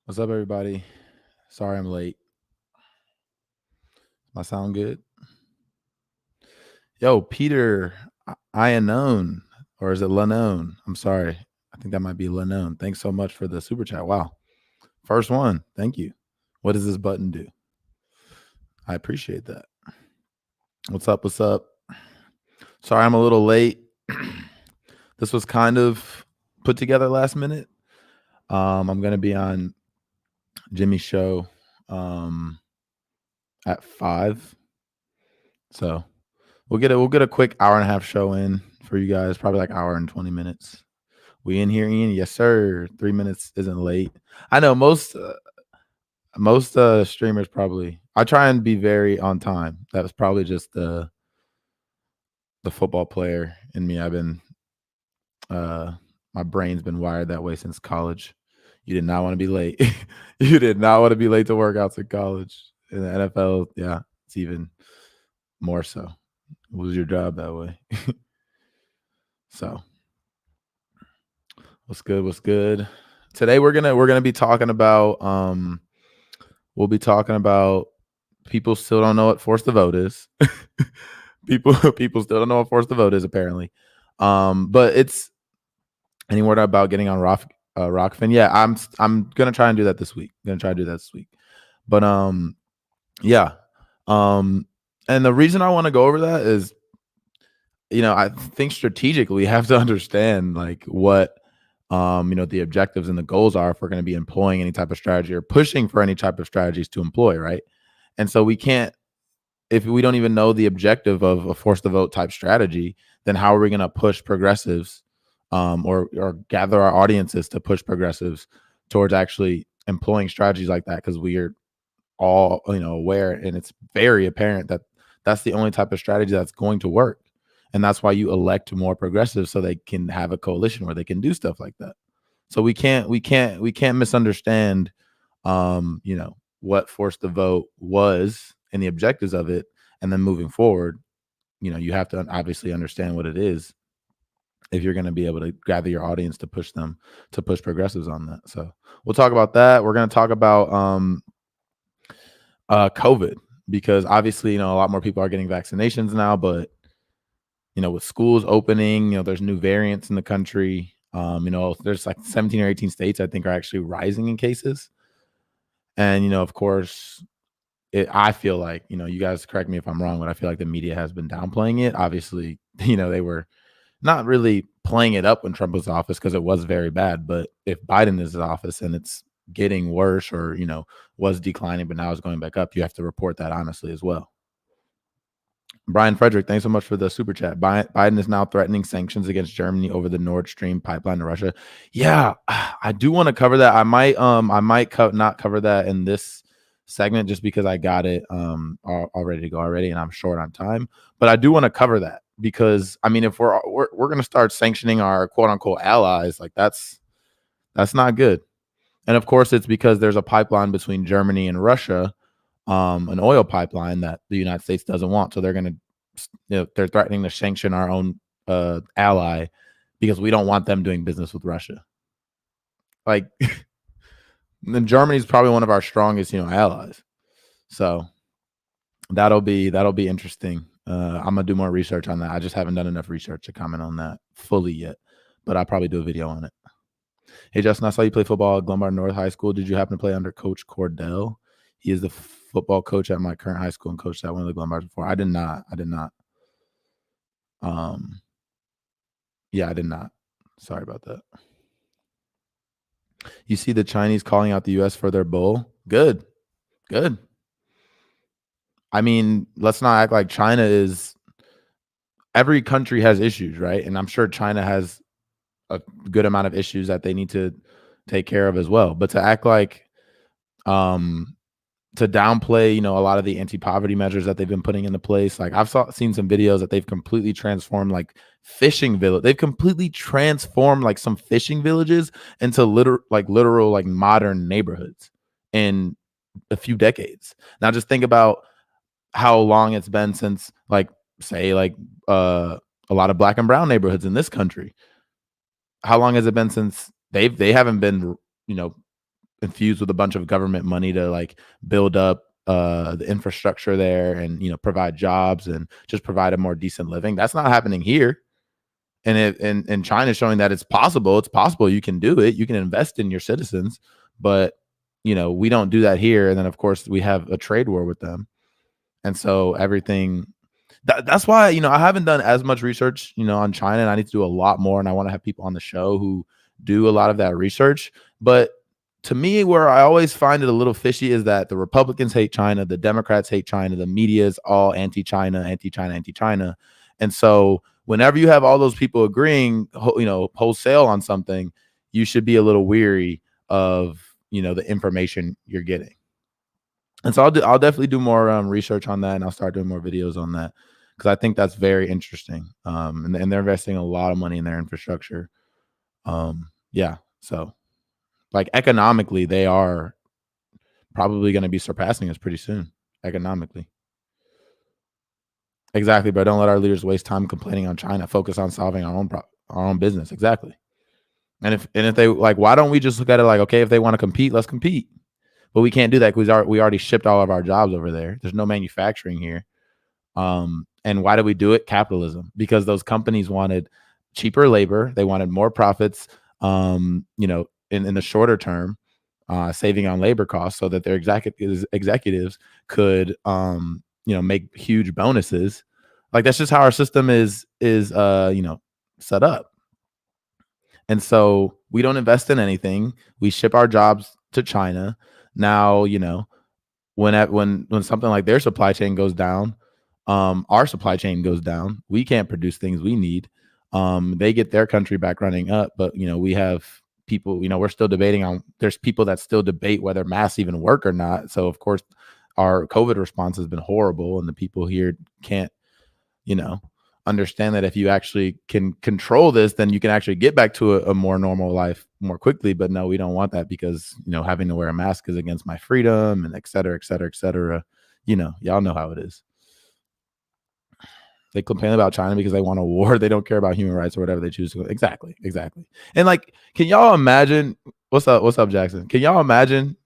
What's up, everybody? Sorry I'm late. My sound good? Yo, Peter Ianon, or is it Lanone? I'm sorry. I think that might be Lanone. Thanks so much for the super chat. Wow. First one. Thank you. What does this button do? I appreciate that. What's up? What's up? Sorry I'm a little late. This was kind of put together last minute. I'm going to be on Jimmy's show at 5. So we'll get a quick hour and a half show in for you guys, probably like hour and 20 minutes. We in here, Ian? Yes, sir. 3 minutes isn't late. I know most streamers probably. I try and be very on time. That was probably just the football player in me. I've been my brain's been wired that way since college. You did not want to be late. You did not want to be late to workouts in college. In the NFL, yeah, it's even more so. Lose your job that way. So, what's good? What's good? Today we're gonna be talking about we'll be talking about people still don't know what force the vote is. people still don't know what force the vote is apparently. But it's any word about getting on Rockfin? Yeah, I'm gonna try and do that this week. But yeah. And the reason I want to go over that is, I think strategically we have to understand like what the objectives and the goals are if we're going to be employing any type of strategy or pushing for any type of strategies to employ, right? And so we can't, if we don't even know the objective of a force the vote type strategy, then how are we going to push progressives or gather our audiences to push progressives towards actually employing strategies like that? Because we are all aware, and it's very apparent that that's the only type of strategy that's going to work. And that's why you elect more progressives, so they can have a coalition where they can do stuff like that. So we can't misunderstand what force the vote was and the objectives of it. And then moving forward, you have to obviously understand what it is if you're going to be able to gather your audience to push progressives on that. So we'll talk about that. We're going to talk about COVID, because obviously, a lot more people are getting vaccinations now, but with schools opening, there's new variants in the country. There's like 17 or 18 states I think are actually rising in cases. And, of course, I feel like, you guys correct me if I'm wrong, but I feel like the media has been downplaying it. Obviously, they were not really playing it up when Trump was in office because it was very bad. But if Biden is in office and it's getting worse or, was declining, but now is going back up, you have to report that honestly as well. Brian Frederick, thanks so much for the super chat. Biden is now threatening sanctions against Germany over the Nord Stream pipeline to Russia. Yeah, I do want to cover that. I might not cover that in this segment just because I got it all ready to go already, and I'm short on time. But I do want to cover that because if we're going to start sanctioning our quote unquote allies, like that's not good. And of course, it's because there's a pipeline between Germany and Russia, an oil pipeline that the United States doesn't want. So they're going to, they're threatening to sanction our own ally because we don't want them doing business with Russia. Like, then Germany is probably one of our strongest, allies. So that'll be interesting. I'm gonna do more research on that. I just haven't done enough research to comment on that fully yet, but I'll probably do a video on it. Hey, Justin, I saw you play football at Glomar North High School. Did you happen to play under Coach Cordell? He is the football coach at my current high school and coached at one of the Glomars before. I did not. Yeah, I did not. Sorry about that. You see the Chinese calling out the U.S. for their bull? Good. Let's not act like China is. Every country has issues, right? And I'm sure China has a good amount of issues that they need to take care of as well. But to act like, to downplay, a lot of the anti-poverty measures that they've been putting into place. Like I've seen some videos that they've completely transformed like fishing village. They've completely transformed like some fishing villages into literal like modern neighborhoods in a few decades. Now just think about how long it's been since like say like a lot of black and brown neighborhoods in this country. How long has it been since they haven't been, infused with a bunch of government money to like build up the infrastructure there and provide jobs and just provide a more decent living. That's not happening here. And China is showing that it's possible. It's possible you can do it. You can invest in your citizens, but we don't do that here. And then of course we have a trade war with them, and so everything. That's why I haven't done as much research on China, and I need to do a lot more. And I want to have people on the show who do a lot of that research. But to me, where I always find it a little fishy is that the Republicans hate China, the Democrats hate China, the media is all anti-China, anti-China, anti-China, and so whenever you have all those people agreeing, wholesale on something, you should be a little weary of the information you're getting. And so I'll definitely do more research on that, and I'll start doing more videos on that because I think that's very interesting. And they're investing a lot of money in their infrastructure. Yeah, so like economically, they are probably going to be surpassing us pretty soon economically. Exactly, but don't let our leaders waste time complaining on China. Focus on solving our own business. Exactly. And if they like, why don't we just look at it like, okay, if they want to compete, let's compete. But we can't do that because we already shipped all of our jobs over there. There's no manufacturing here. And why do we do it? Capitalism. Because those companies wanted cheaper labor. They wanted more profits, in the shorter term, saving on labor costs so that their executives could, make huge bonuses. Like that's just how our system is set up. And so we don't invest in anything. We ship our jobs to China. Now, when something like their supply chain goes down, our supply chain goes down. We can't produce things we need. They get their country back running up, but we have people, we're still debating on, there's people that still debate whether masks even work or not. So of course our COVID response has been horrible, and the people here can't, understand that if you actually can control this, then you can actually get back to a more normal life more quickly. But no, we don't want that because, having to wear a mask is against my freedom, and et cetera, et cetera, et cetera. Y'all know how it is. They complain about China because they want a war. They don't care about human rights or whatever they choose to. Exactly. And like, can y'all imagine? What's up, Jackson? Can y'all imagine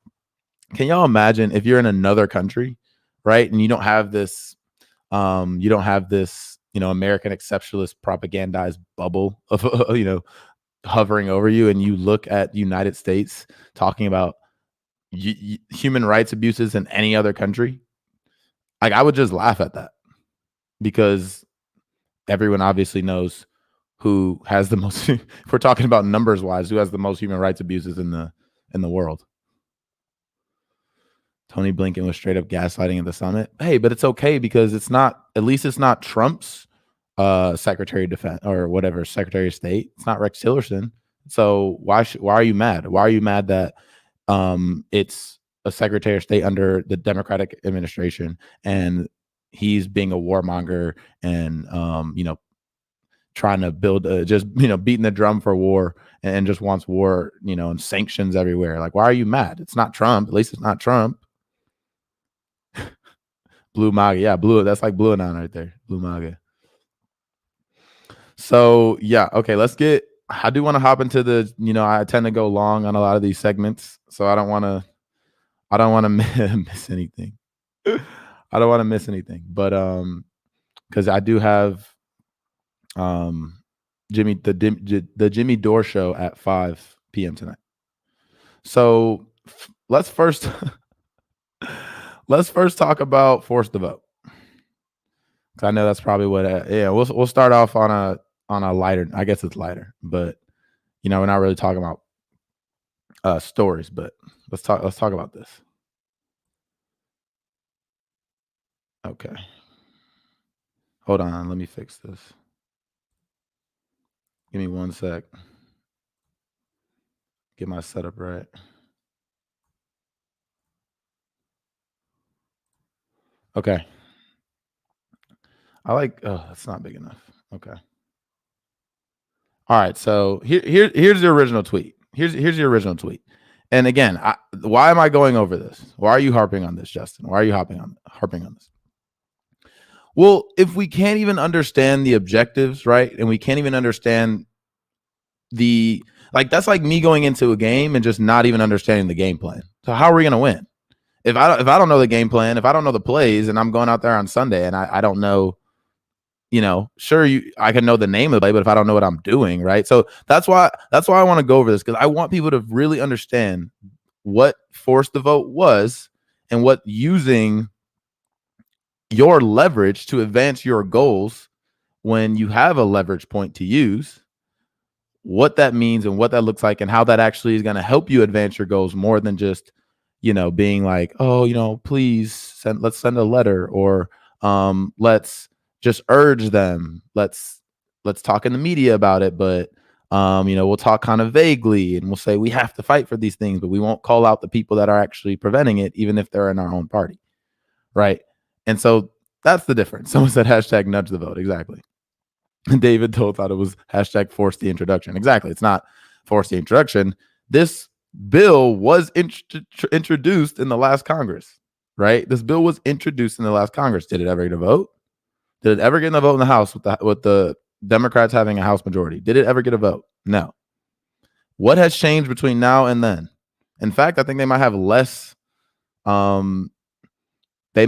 if you're in another country, right? And you don't have this, American exceptionalist propagandized bubble of, hovering over you, and you look at the United States talking about human rights abuses in any other country. Like, I would just laugh at that because everyone obviously knows who has the most, if we're talking about numbers wise, who has the most human rights abuses in the world. Tony Blinken was straight up gaslighting at the summit. Hey, but it's okay because it's not Trump's Secretary of Defense or whatever, Secretary of State. It's not Rex Tillerson. So why are you mad? Why are you mad that it's a Secretary of State under the Democratic administration and he's being a warmonger and trying to build beating the drum for war and just wants war, and sanctions everywhere. Like, why are you mad? It's not Trump. At least it's not Trump. Blue MAGA. Yeah, blue. That's like blue anon right there. Blue MAGA. So yeah, okay, I do want to hop into the, I tend to go long on a lot of these segments, so I don't want to miss anything. I don't want to miss anything, but because I do have the Jimmy Dore Show at 5 p.m. tonight. So let's first talk about force the vote. Because I know that's probably what. We'll start off on a lighter. I guess it's lighter, but we're not really talking about stories. But let's talk about this. Okay, hold on. Let me fix this. Give me 1 sec. Get my setup right. Okay. That's not big enough. Okay. All right. So here's the original tweet. Here's the original tweet. And again, why am I going over this? Why are you harping on this, Justin? Why are you harping on this? Well, if we can't even understand the objectives, right? And we can't even understand Like that's like me going into a game and just not even understanding the game plan. So how are we going to win? If I don't know the game plan, if I don't know the plays, and I'm going out there on Sunday and I don't know, sure I can know the name of the play, but if I don't know what I'm doing, right? So that's why I want to go over this, because I want people to really understand what force the vote was and what using your leverage to advance your goals when you have a leverage point to use, what that means and what that looks like, and how that actually is going to help you advance your goals more than just, being like, oh, please let's send a letter, or let's just urge them. Let's talk in the media about it, but we'll talk kind of vaguely and we'll say we have to fight for these things, but we won't call out the people that are actually preventing it, even if they're in our own party. Right. And so that's the difference. Someone said hashtag nudge the vote. Exactly. David thought it was hashtag force the introduction. Exactly. It's not force the introduction. This bill was introduced in the last Congress, right? This bill was introduced in the last Congress. Did it ever get a vote? Did it ever get a vote in the House with the Democrats having a House majority? Did it ever get a vote? No. What has changed between now and then? In fact, I think they might have less. They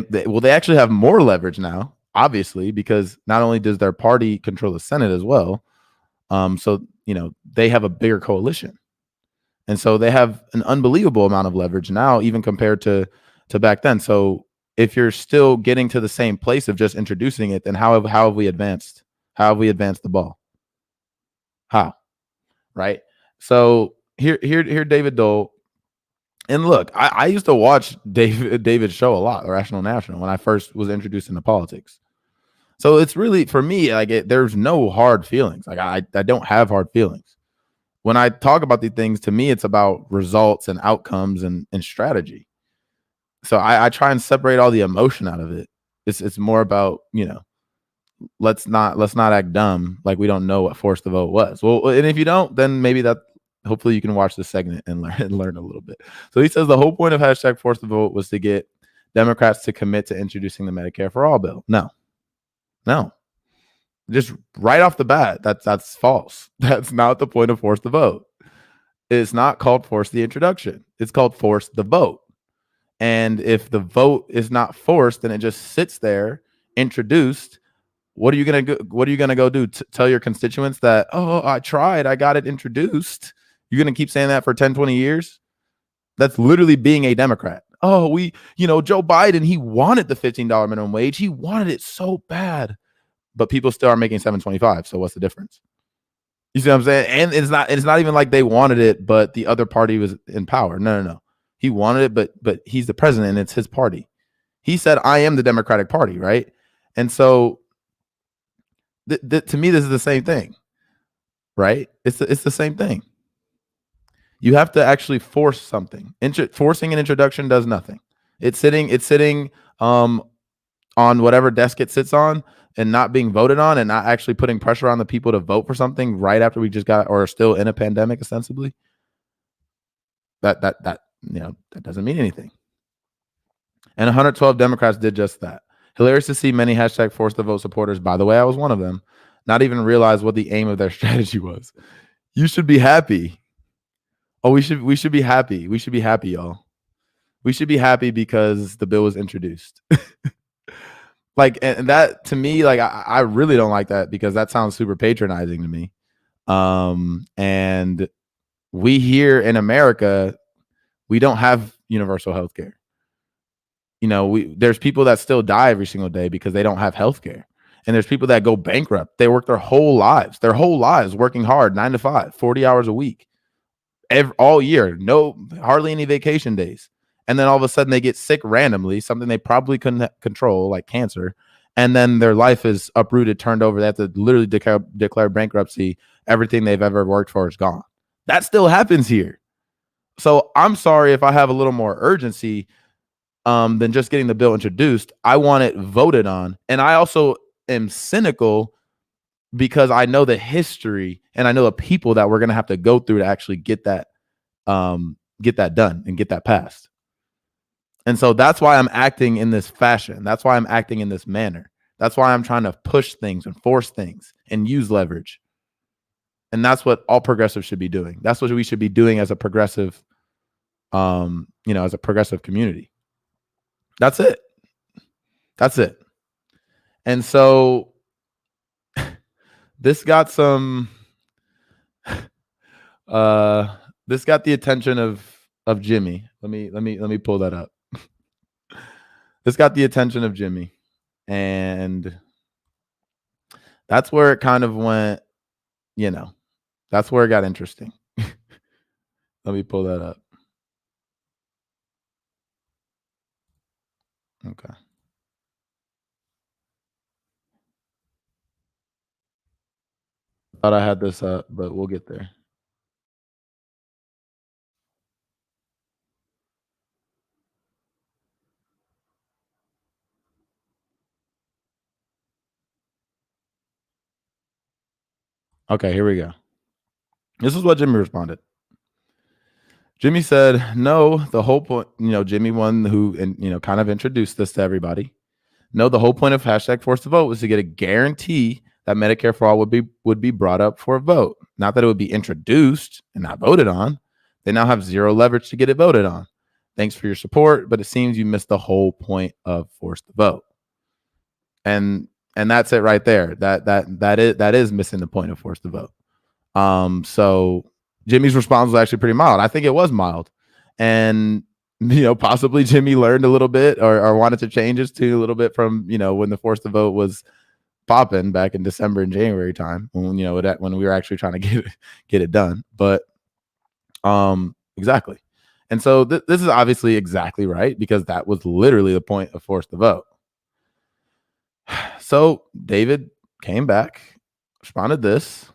actually have more leverage now, obviously, because not only does their party control the Senate as well, so they have a bigger coalition, and so they have an unbelievable amount of leverage now, even compared to back then. So if you're still getting to the same place of just introducing it, then how have we advanced? How have we advanced the ball? How? Right? So here, David Dole. And look, I used to watch David's show a lot, Rational National, when I first was introduced into politics. So it's really, for me, like there's no hard feelings. Like I don't have hard feelings. When I talk about these things, to me, it's about results and outcomes and strategy. So I try and separate all the emotion out of it. It's more about, let's not act dumb like we don't know what force the vote was. Well, and if you don't, then maybe hopefully you can watch this segment and learn a little bit. So he says the whole point of hashtag force the vote was to get Democrats to commit to introducing the Medicare for All bill. No. Just right off the bat, that's false. That's not the point of force the vote. It's not called force the introduction. It's called force the vote. And if the vote is not forced, then it just sits there introduced. What are you gonna go do? Tell your constituents that, oh, I tried, I got it introduced? You're going to keep saying that for 10, 20 years? That's literally being a Democrat. Oh, Joe Biden, he wanted the $15 minimum wage. He wanted it so bad, but people still are making $7.25. So what's the difference? You see what I'm saying? And it's not even like they wanted it, but the other party was in power. No. He wanted it, but he's the president and it's his party. He said, I am the Democratic Party, right? And so to me, this is the same thing, right? It's the same thing. You have to actually force something. Forcing an introduction does nothing. It's sitting on whatever desk it sits on and not being voted on, and not actually putting pressure on the people to vote for something right after we just got, or are still in a pandemic, ostensibly. That doesn't mean anything. And 112 Democrats did just that. Hilarious to see many hashtag force the vote supporters, by the way, I was one of them, not even realize what the aim of their strategy was. You should be happy. Oh, we should be happy. We should be happy, y'all. We should be happy because the bill was introduced. Like, and that, to me, like, I really don't like that, because that sounds super patronizing to me. And we here in America, we don't have universal health care. There's people that still die every single day because they don't have health care. And there's people that go bankrupt. They work their whole lives working hard, 9 to 5, 40 hours a week, all year, hardly any vacation days. And then all of a sudden they get sick randomly, something they probably couldn't control, like cancer. And then their life is uprooted, turned over. They have to literally declare bankruptcy. Everything they've ever worked for is gone. That still happens here. So I'm sorry if I have a little more urgency than just getting the bill introduced. I want it voted on. And I also am cynical because I know the history and I know the people that we're going to have to go through to actually get that done and get that passed. And so that's why I'm acting in this fashion. That's why I'm acting in this manner. That's why I'm trying to push things and force things and use leverage. And that's what all progressives should be doing. That's what we should be doing as a progressive, as a progressive community. That's it. That's it. And so this got some this got the attention of Jimmy. Let me pull that up. This got the attention of Jimmy, and that's where it kind of went, that's where it got interesting. Let me pull that up. Okay. Thought I had this up, but we'll get there. Okay, here we go. This is what Jimmy responded. Jimmy said, no, the whole point, Jimmy one who, kind of introduced this to everybody. No, the whole point of hashtag force to vote was to get a guarantee that Medicare for all would be brought up for a vote. Not that it would be introduced and not voted on. They now have zero leverage to get it voted on. Thanks for your support, but it seems you missed the whole point of force to vote. And that's it right there. That is missing the point of force to vote. So Jimmy's response was actually pretty mild. I think it was mild. And possibly Jimmy learned a little bit or wanted to change his tune a little bit from, when the force to vote was popping back in December and January time when, when we were actually trying to get it done. But exactly. And so this is obviously exactly right, because that was literally the point of force to vote. So David came back, responded this.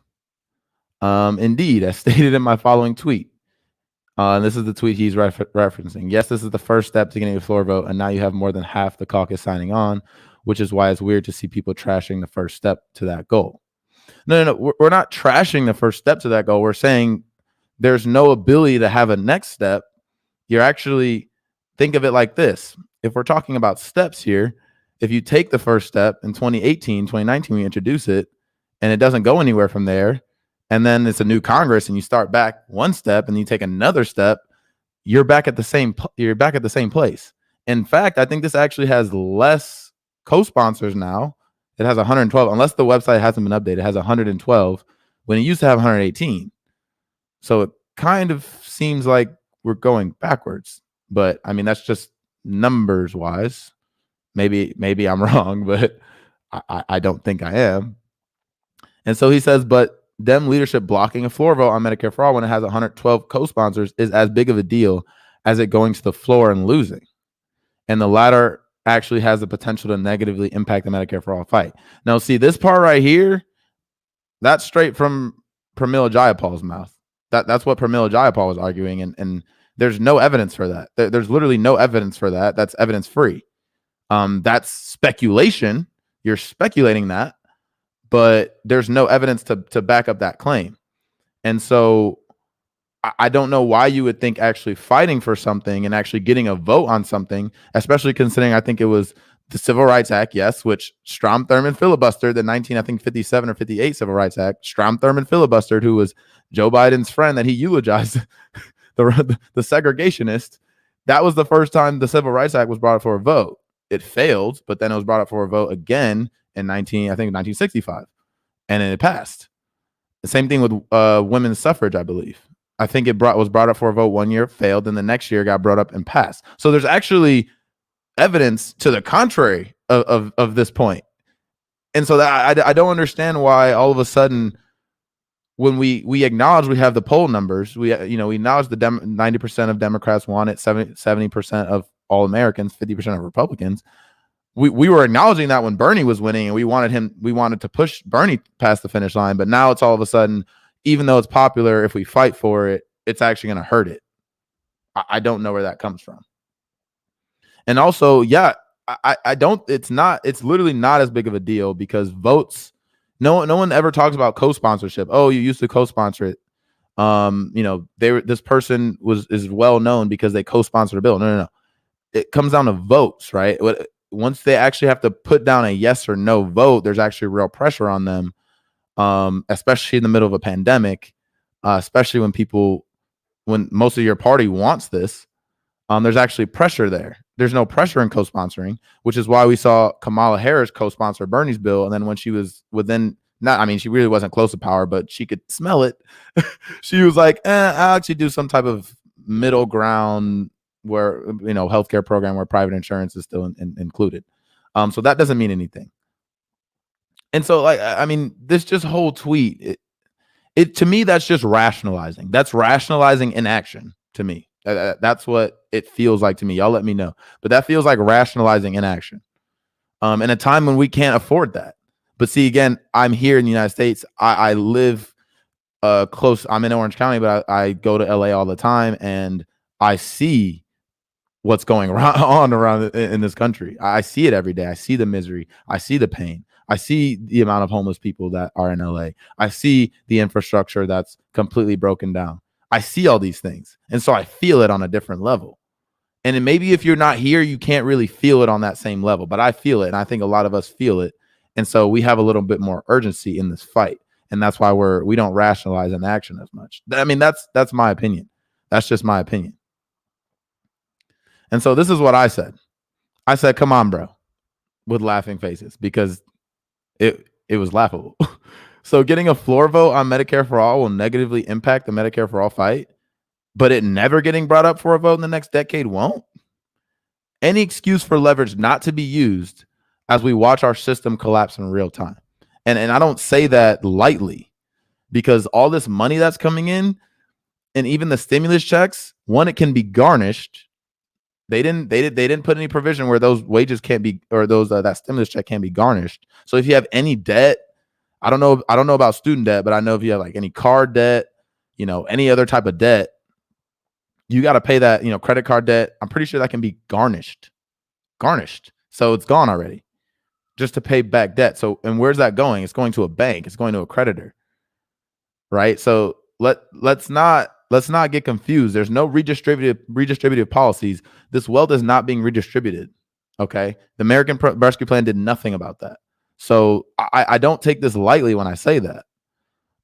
Indeed, as stated in my following tweet. And this is the tweet he's referencing. Yes, this is the first step to getting a floor vote, and now you have more than half the caucus signing on, which is why it's weird to see people trashing the first step to that goal. No, we're not trashing the first step to that goal. We're saying there's no ability to have a next step. You're actually, think of it like this. If we're talking about steps here, if you take the first step in 2018, 2019, we introduce it, and it doesn't go anywhere from there, and then it's a new Congress and you start back one step and you take another step, you're back at the same place. In fact, I think this actually has less co-sponsors now. It has 112, unless the website hasn't been updated. It has 112 when it used to have 118. So it kind of seems like we're going backwards. But I mean, that's just numbers wise. Maybe I'm wrong, but I don't think I am. And so he says, but Dem leadership blocking a floor vote on Medicare for all when it has 112 co-sponsors is as big of a deal as it going to the floor and losing. And the latter actually has the potential to negatively impact the Medicare for all fight. Now, see, this part right here, that's straight from Pramila Jayapal's mouth. That's what Pramila Jayapal was arguing, and there's no evidence for that. There's literally no evidence for that. That's evidence free. That's speculation. You're speculating that, but there's no evidence to back up that claim. And so I don't know why you would think actually fighting for something and actually getting a vote on something, especially considering I think it was the Civil Rights Act, yes, which Strom Thurmond filibustered, the 57 or 58 Civil Rights Act. Strom Thurmond filibustered, who was Joe Biden's friend that he eulogized, the segregationist. That was the first time the Civil Rights Act was brought up for a vote. It failed, but then it was brought up for a vote again in 1965, and then it passed. The same thing with women's suffrage, I believe. I think it was brought up for a vote one year, failed, and the next year got brought up and passed. So there's actually evidence to the contrary of this point. And so that I don't understand why all of a sudden, when we acknowledge we have the poll numbers, we acknowledge the 90% of Democrats want it, 70% of all Americans, 50% of Republicans. We were acknowledging that when Bernie was winning, and we wanted to push Bernie past the finish line. But now it's all of a sudden, even though it's popular, if we fight for it, it's actually going to hurt it. I don't know where that comes from. And also, yeah, it's literally not as big of a deal because votes, no one ever talks about co-sponsorship. Oh, you used to co-sponsor it. This person is well known because they co-sponsored a bill. No. It comes down to votes, right? Once they actually have to put down a yes or no vote, there's actually real pressure on them especially in the middle of a pandemic, especially when most of your party wants this. There's actually pressure there. There's no pressure in co-sponsoring, which is why we saw Kamala Harris co-sponsor Bernie's bill. And then when she was she really wasn't close to power, but she could smell it. She was like, I'll actually do some type of middle ground where, healthcare program where private insurance is still included. So that doesn't mean anything. And so, this just whole tweet, it to me, that's just rationalizing. That's rationalizing inaction to me. That's what it feels like to me. Y'all let me know. But that feels like rationalizing inaction. In a time when we can't afford that. But see, again, I'm here in the United States. I live close. I'm in Orange County, but I go to LA all the time, and I see what's going on around in this country. I see it every day. I see the misery. I see the pain. I see the amount of homeless people that are in LA. I see the infrastructure that's completely broken down. I see all these things. And so I feel it on a different level. And then maybe if you're not here, you can't really feel it on that same level. But I feel it. And I think a lot of us feel it. And so we have a little bit more urgency in this fight. And that's why we don't rationalize inaction as much. I mean, that's my opinion. That's just my opinion. And so this is what I said. I said, come on, bro, with laughing faces, because it was laughable. So getting a floor vote on Medicare for all will negatively impact the Medicare for all fight, but it never getting brought up for a vote in the next decade won't. Any excuse for leverage not to be used as we watch our system collapse in real time. And I don't say that lightly, because all this money that's coming in, and even the stimulus checks, one, it can be garnished. They didn't put any provision where those wages can't be, or those that stimulus check can't be garnished. So if you have any debt, I don't know about student debt, but I know if you have like any card debt, any other type of debt, you got to pay that, credit card debt. I'm pretty sure that can be garnished. So it's gone already, just to pay back debt. So, and where's that going? It's going to a bank. It's going to a creditor, right? So let's not get confused. There's no redistributive policies. This wealth is not being redistributed. Okay. The American Rescue Plan did nothing about that. So I don't take this lightly when I say that.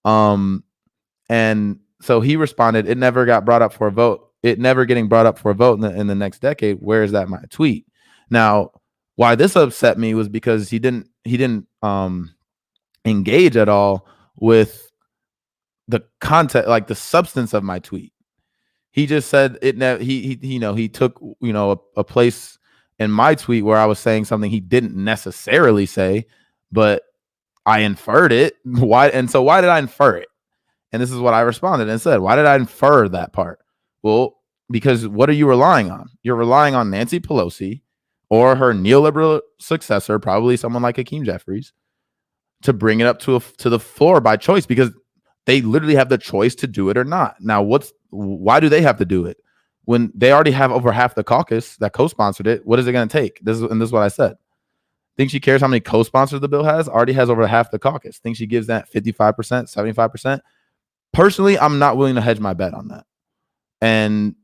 And so he responded, it never got brought up for a vote. It never getting brought up for a vote in the next decade. Where is that my tweet? Now, why this upset me was because he didn't engage at all with the content, like the substance of my tweet. He just said it. He took a place in my tweet where I was saying something he didn't necessarily say, but I inferred it. Why? And so why did I infer it? And this is what I responded and said, why did I infer that part? Well, because what are you relying on? You're relying on Nancy Pelosi or her neoliberal successor, probably someone like Hakeem Jeffries, to bring it up to the floor by choice, because they literally have the choice to do it or not. Now, why do they have to do it when they already have over half the caucus that co-sponsored it? What is it going to take? This is what I said. Think she cares how many co-sponsors the bill has? Already has over half the caucus. Think she gives that 55%, 75%? Personally, I'm not willing to hedge my bet on that. And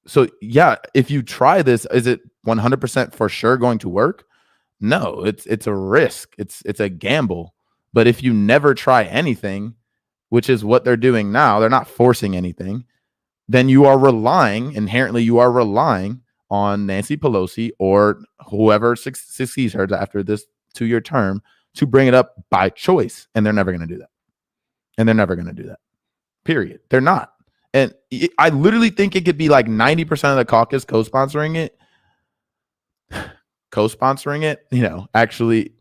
so yeah, if you try this, is it 100% for sure going to work? No, it's a risk. It's a gamble. But if you never try anything, which is what they're doing now, they're not forcing anything, then you are relying on Nancy Pelosi or whoever succeeds her after this 2-year term to bring it up by choice. And they're never going to do that. Period. They're not. And I literally think it could be like 90% of the caucus co-sponsoring it. Actually,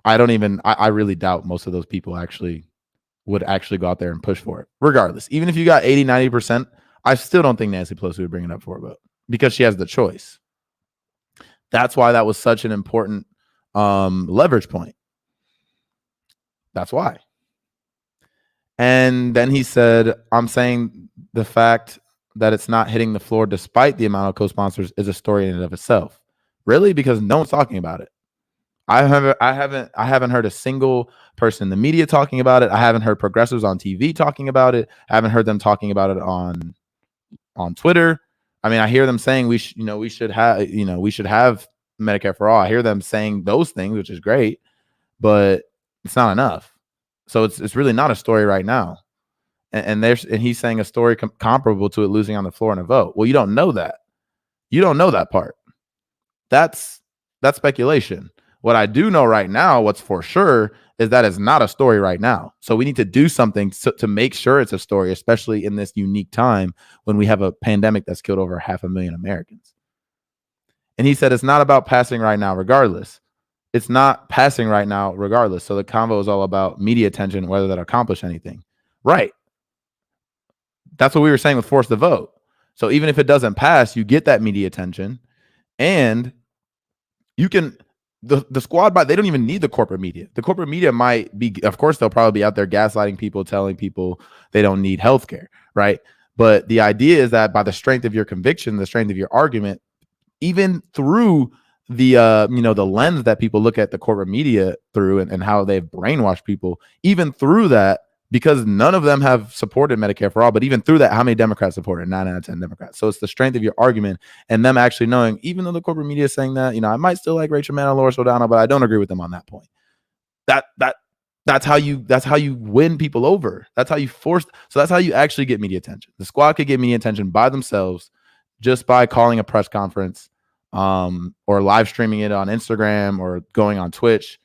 I really doubt most of those people would actually go out there and push for it. Regardless, even if you got 80, 90%, I still don't think Nancy Pelosi would bring it up for a vote because she has the choice. That's why that was such an important leverage point. That's why. And then he said, I'm saying the fact that it's not hitting the floor despite the amount of co-sponsors is a story in and of itself. Really? Because no one's talking about it. I haven't heard a single person in the media talking about it. I haven't heard progressives on TV talking about it. I haven't heard them talking about it on Twitter. I mean, I hear them saying we should have Medicare for all. I hear them saying those things, which is great. but it's not enough. So it's really not a story right now. And he's saying a story comparable to it losing on the floor in a vote. Well, you don't know that. You don't know that part. That's speculation. What I do know right now, what's for sure, is that it's not a story right now. So we need to do something to make sure it's a story, especially in this unique time when we have a pandemic that's killed over 500,000 Americans. And he said it's not about passing right now, regardless. It's not passing right now, regardless. So the convo is all about media attention, whether that accomplish anything. Right. That's what we were saying with force the vote. So even if it doesn't pass, you get that media attention, and you can the squad they don't even need the corporate media. The corporate media might be, of course, they'll probably be out there gaslighting people, telling people they don't need healthcare, right? But the idea is that by the strength of your conviction, the strength of your argument, even through the the lens that people look at the corporate media through, and how they've brainwashed people, even through that, because none of them have supported Medicare for all, but even through that, how many Democrats supported? 9 out of 10 Democrats. So it's the strength of your argument, and them actually knowing, even though the corporate media is saying that, I might still like Rachel Maddow, Laura Saldana, but I don't agree with them on that point. That's how you win people over. That's how you force. So that's how you actually get media attention. The squad could get media attention by themselves, just by calling a press conference, or live streaming it on Instagram or going on Twitch.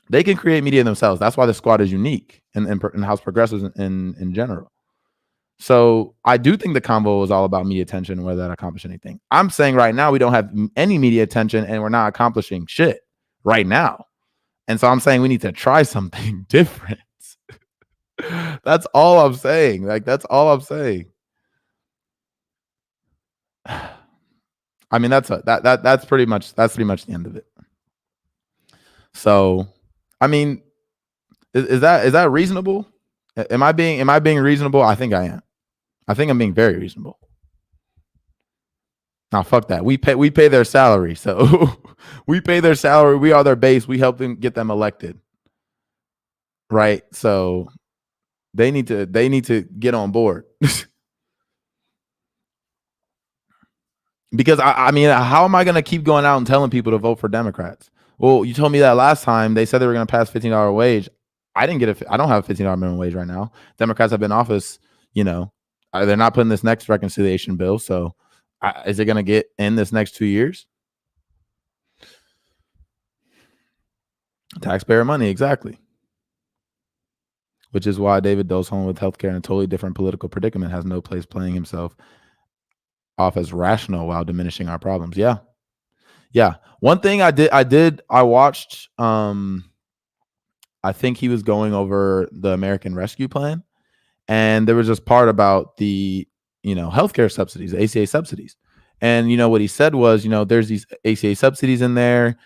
They can create media themselves. That's why the squad is unique and House progressives in general. So I do think the convo is all about media attention and whether that accomplish anything. I'm saying right now we don't have any media attention and we're not accomplishing shit right now. And so I'm saying we need to try something different. That's all I'm saying. That's all I'm saying. I mean, that's pretty much the end of it. So, I mean, is that reasonable? Am I being reasonable? I think I am. I think I'm being very reasonable. Now, fuck that. We pay their salary. So we pay their salary. We are their base. We help them get them elected. Right? So they need to get on board. Because I mean, how am I going to keep going out and telling people to vote for Democrats? Well, you told me that last time. They said they were going to pass $15 wage. I didn't get I don't have a $15 minimum wage right now. Democrats have been in office, they're not putting this next reconciliation bill. So is it going to get in this next 2 years? Taxpayer money, exactly. Which is why David Doe's home with healthcare in a totally different political predicament has no place playing himself off as rational while diminishing our problems. Yeah. One thing I watched, I think he was going over the American Rescue Plan, and there was this part about the, healthcare subsidies, the ACA subsidies. And, what he said was, there's these ACA subsidies in there.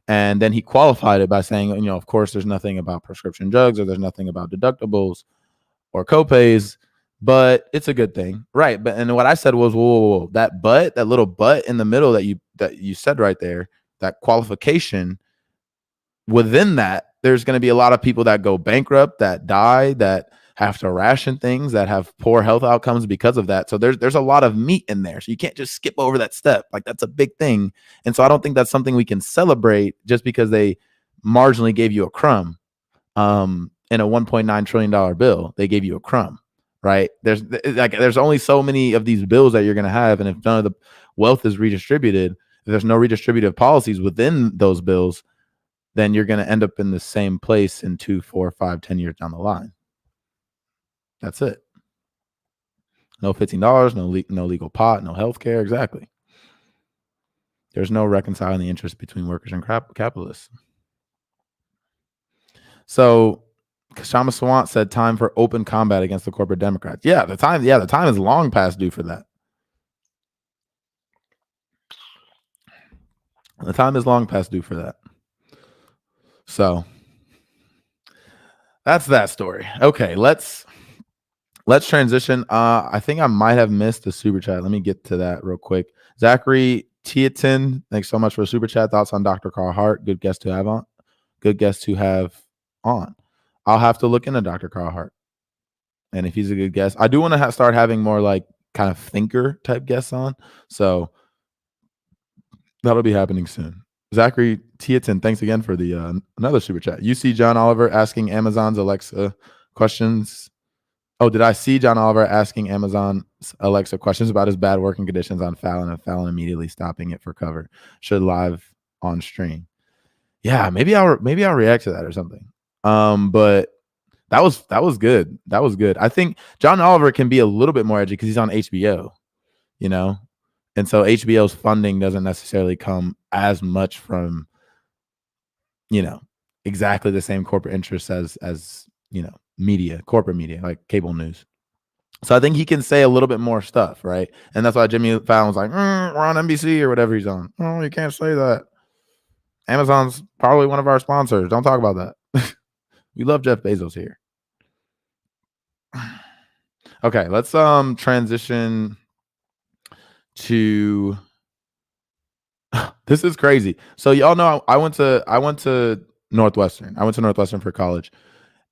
And then he qualified it by saying, of course, there's nothing about prescription drugs, or there's nothing about deductibles or copays, but it's a good thing. Right. And what I said was, whoa, that little but in the middle that you said right there, that qualification, within that, there's going to be a lot of people that go bankrupt, that die, that have to ration things, that have poor health outcomes because of that. So there's a lot of meat in there. So you can't just skip over that step. Like, that's a big thing. And so I don't think that's something we can celebrate just because they marginally gave you a crumb. In a $1.9 trillion bill, they gave you a crumb, right? There's only so many of these bills that you're going to have. And if none of the wealth is redistributed, if there's no redistributive policies within those bills, then you're going to end up in the same place in 2, 4, 5, 10 years down the line. That's it. No $15, no legal pot, no health care. Exactly. There's no reconciling the interest between workers and capitalists. So Kashama Sawant said time for open combat against the corporate Democrats. Yeah, the time is long past due for that. The time is long past due for that. So that's that story. Okay, let's transition. I think I might have missed the super chat. Let me get to that real quick. Zachary Tieton, thanks so much for the super chat. Thoughts on Dr. Carl Hart? Good guest to have on. I'll have to look into Dr. Carl Hart, and if he's a good guest, I do want to start having more like kind of thinker type guests on. So that'll be happening soon. Zachary Tieton, thanks again for the another super chat. You see John Oliver asking Amazon's Alexa questions. Oh, did I see John Oliver asking Amazon's Alexa questions about his bad working conditions on Fallon and Fallon immediately stopping it for cover? Should live on stream. Yeah, maybe I'll react to that or something. But that was good. That was good. I think John Oliver can be a little bit more edgy because he's on HBO, you know, and so HBO's funding doesn't necessarily come as much from, you know, exactly the same corporate interests as media, corporate media like cable news. So I think he can say a little bit more stuff, right? And that's why Jimmy Fallon was like, we're on NBC or whatever he's on. Oh, you can't say that. Amazon's probably one of our sponsors. Don't talk about that. We love Jeff Bezos here. Okay, let's transition to this is crazy. So y'all know I went to Northwestern. I went to Northwestern for college,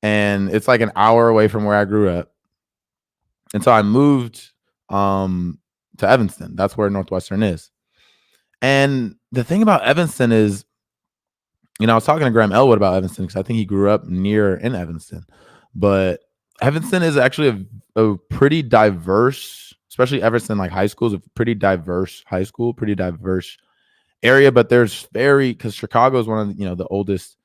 and it's like an hour away from where I grew up. And so I moved to Evanston. That's where Northwestern is. And the thing about Evanston is, I was talking to Graham Elwood about Evanston because I think he grew up near in Evanston. But Evanston is actually a pretty diverse, especially Evanston like high school is a pretty diverse high school, pretty diverse area. But there's because Chicago is one of the oldest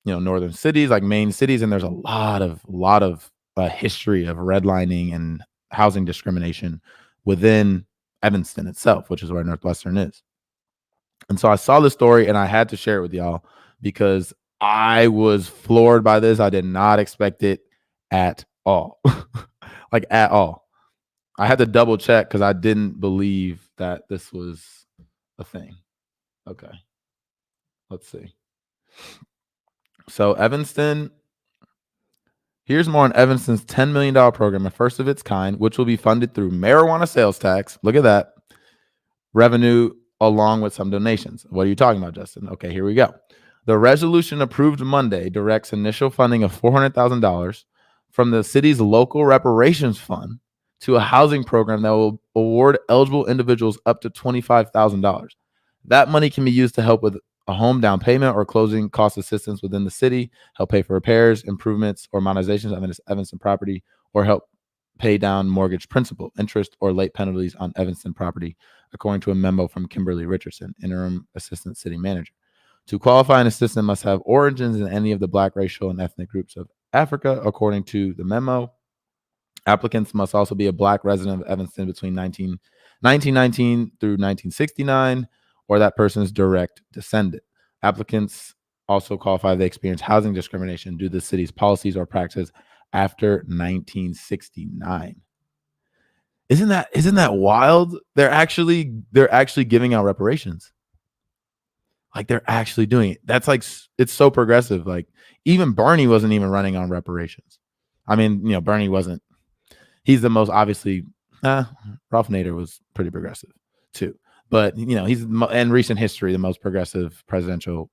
northern cities, like main cities, and there's a lot of history of redlining and housing discrimination within Evanston itself, which is where Northwestern is. And so I saw the story and I had to share it with y'all because I was floored by this. I did not expect it at all. Like at all. I had to double check because I didn't believe that this was a thing. Okay. Let's see. So Evanston, here's more on Evanston's $10 million program, a first of its kind, which will be funded through marijuana sales tax. Look at that. Revenue along with some donations. What are you talking about, Justin? Okay, here we go. The resolution approved Monday directs initial funding of $400,000 from the city's local reparations fund to a housing program that will award eligible individuals up to $25,000. That money can be used to help with a home down payment or closing cost assistance within the city, help pay for repairs, improvements, or modernizations of Evanston property, or help pay down mortgage principal, interest, or late penalties on Evanston property, according to a memo from Kimberly Richardson, interim assistant city manager. To qualify, an assistant must have origins in any of the Black racial and ethnic groups of Africa, according to the memo. Applicants must also be a Black resident of Evanston between 1919 through 1969, or that person's direct descendant. Applicants also qualify if they experience housing discrimination due to the city's policies or practices after 1969. Isn't that wild? They're actually giving out reparations. Like they're actually doing it. That's like, it's so progressive. Like even Bernie wasn't even running on reparations. I mean, Bernie wasn't. He's the most obviously. Ralph Nader was pretty progressive too, but he's in recent history the most progressive presidential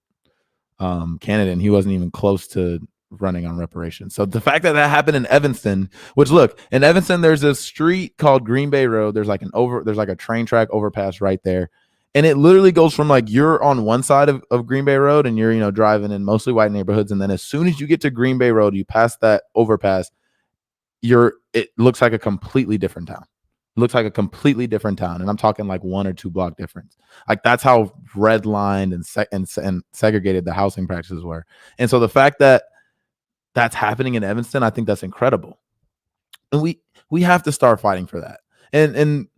candidate, and he wasn't even close to running on reparations. So the fact that happened in Evanston, which look, in Evanston there's a street called Green Bay Road. There's like a train track overpass right there. And it literally goes from like you're on one side of Green Bay Road and you're driving in mostly white neighborhoods, and then as soon as you get to Green Bay Road, you pass that overpass, it looks like a completely different town. It looks like a completely different town, and I'm talking like 1 or 2 block difference. Like that's how redlined and segregated the housing practices were. And so the fact that that's happening in Evanston, I think that's incredible, and we have to start fighting for that. And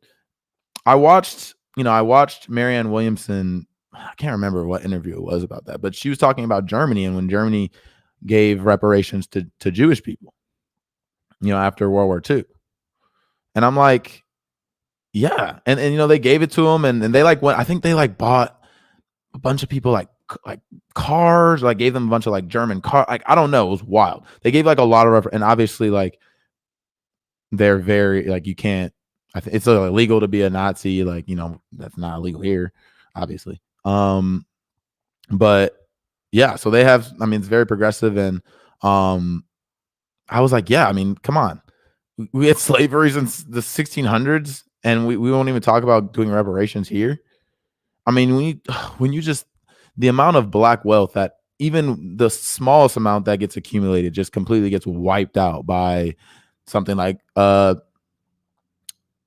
I watched Marianne Williamson. I can't remember what interview it was about that, but she was talking about Germany and when Germany gave reparations to Jewish people, after World War II. And I'm like, yeah. And they gave it to them and they I think they bought a bunch of people like cars, gave them a bunch of German car. I don't know. It was wild. They gave a lot of, and obviously they're very, you can't, it's illegal to be a Nazi. That's not illegal here, obviously. But yeah, so they have, it's very progressive. And, I was like, yeah, come on. We had slavery since the 1600s and we won't even talk about doing reparations here. When you just, the amount of black wealth that even the smallest amount that gets accumulated just completely gets wiped out by something like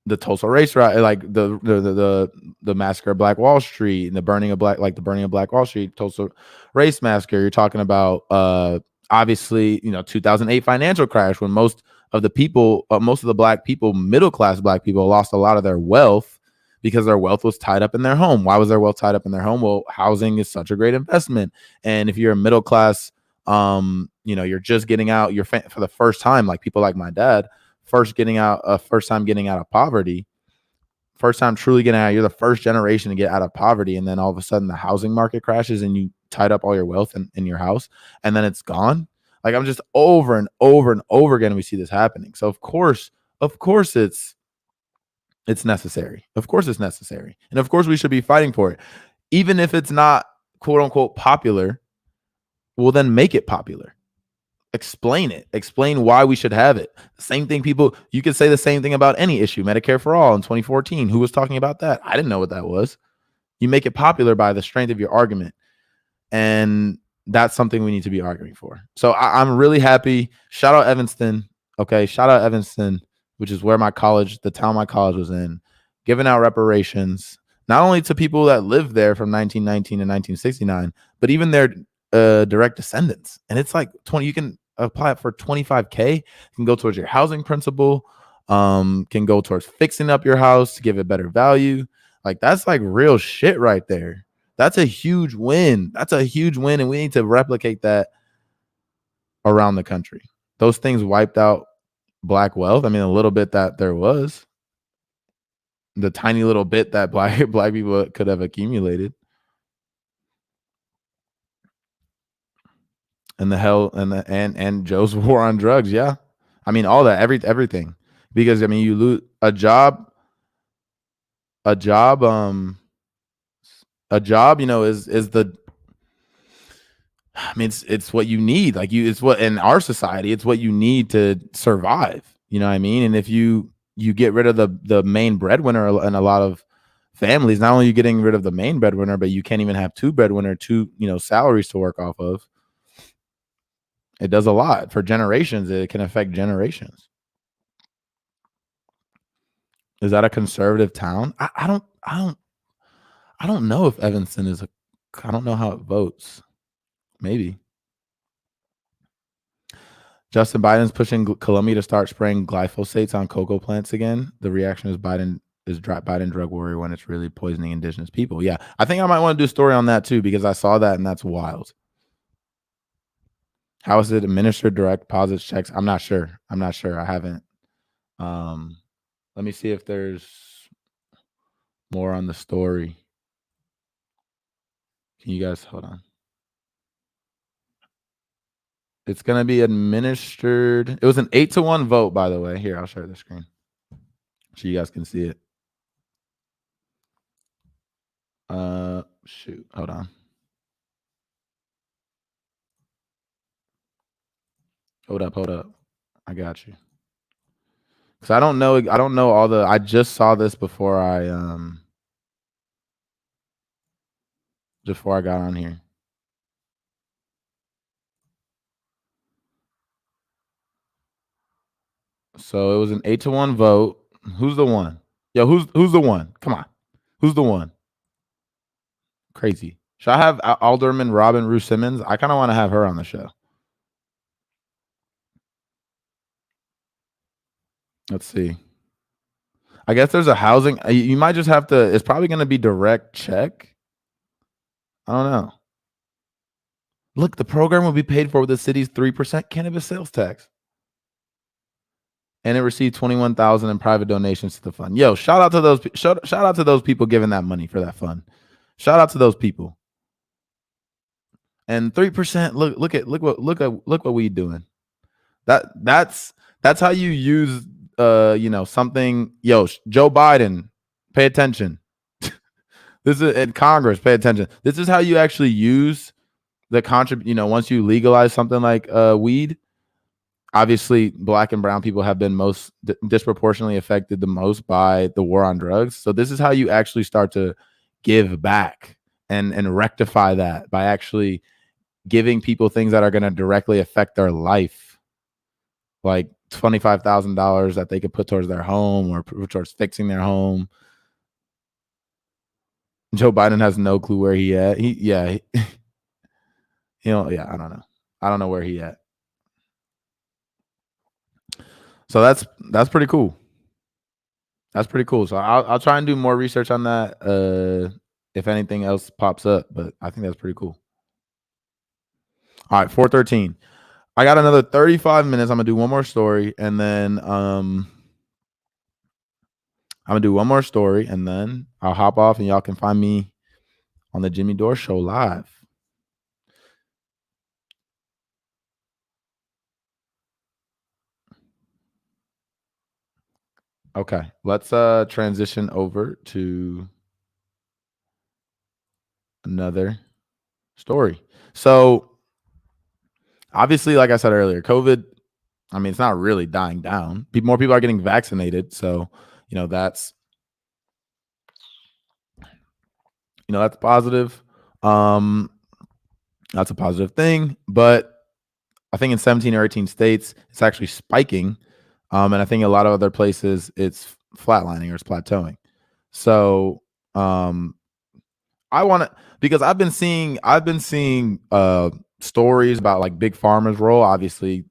the Tulsa race riot, like the massacre of Black Wall Street and the burning of Black Wall Street, Tulsa race massacre. You're talking about obviously, 2008 financial crash when most of the black people, middle class black people, lost a lot of their wealth because their wealth was tied up in their home. Why was their wealth tied up in their home? Well, housing is such a great investment, and if you're a middle class, you're just getting out, for the first time, like people like my dad. First time getting out of poverty, first time truly getting out. You're the first generation to get out of poverty, and then all of a sudden the housing market crashes and you tied up all your wealth in your house, and then it's gone. Like, I'm just over and over and over again, we see this happening. So of course it's necessary. Of course it's necessary, and of course we should be fighting for it, even if it's not quote unquote popular. Well, then make it popular. Explain why we should have it. Same thing, you could say the same thing about any issue. Medicare for all in 2014. Who was talking about that? I didn't know what that was. You make it popular by the strength of your argument. And that's something we need to be arguing for. So I'm really happy. Shout out Evanston. Okay. Shout out Evanston, which is where the town my college was in, giving out reparations, not only to people that lived there from 1919 to 1969, but even their direct descendants. And it's like you can apply it for $25K, can go towards your housing principal, can go towards fixing up your house to give it better value. Like, that's like real shit right there. That's a huge win. And we need to replicate that around the country. Those things wiped out black wealth. I mean, a little bit that there was, the tiny little bit that black people could have accumulated. And the hell and Joe's war on drugs. Yeah. I mean, all that, everything. Because I mean, you lose a job, is the, I mean, it's what you need. Like, it's what, in our society, it's what you need to survive. You know what I mean? And if you get rid of the main breadwinner in a lot of families, not only are you getting rid of the main breadwinner, but you can't even have two salaries to work off of. It does a lot for generations. It can affect generations. Is that a conservative town? I don't know if Evanston is I don't know how it votes. Maybe. Justin Biden's pushing Colombia to start spraying glyphosates on cocoa plants again. The reaction is Biden drug warrior when it's really poisoning indigenous people. Yeah, I think I might want to do a story on that too, because I saw that and that's wild. How is it administered? Direct deposits, checks? I'm not sure. I haven't. Let me see if there's more on the story. Can you guys hold on? It's going to be administered. It was an 8-1 vote, by the way. Here, I'll share the screen so you guys can see it. Shoot. Hold on. Hold up. I got you. Because I don't know all the, I just saw this before I got on here. So it was an 8-1 vote. Who's the one? Yo, who's the one? Come on. Who's the one? Crazy. Should I have Alderman Robin Rue Simmons? I kind of want to have her on the show. Let's see. I guess there's a housing. You might just have to. It's probably going to be direct check. I don't know. Look, the program will be paid for with the city's 3% cannabis sales tax. And it received $21,000 in private donations to the fund. Yo, shout out to those people giving that money for that fund. Shout out to those people. And 3%. Look what we doing. That's how you use something. Yo, Joe Biden, pay attention. This is in Congress. Pay attention. This is how you actually use the once you legalize something like weed. Obviously, black and brown people have been most disproportionately affected the most by the war on drugs. So this is how you actually start to give back. and rectify that by actually giving people things that are going to directly affect their life, like $25,000 that they could put towards their home or put towards fixing their home. Joe Biden has no clue where he at. Yeah, I don't know. I don't know where he at. So that's pretty cool. That's pretty cool. So I'll try and do more research on that if anything else pops up, but I think that's pretty cool. All right, 4:13. I got another 35 minutes. I'm gonna do one more story, and then I'm gonna do one more story, and then I'll hop off, and y'all can find me on the Jimmy Dore Show live. Okay, let's transition over to another story. So obviously, like I said earlier, COVID, I mean, it's not really dying down. More people are getting vaccinated, so that's that's positive. That's a positive thing, but I think in 17 or 18 states it's actually spiking, and I think a lot of other places it's flatlining or it's plateauing. So I want to, because I've been seeing stories about like Big Pharma's role. Obviously,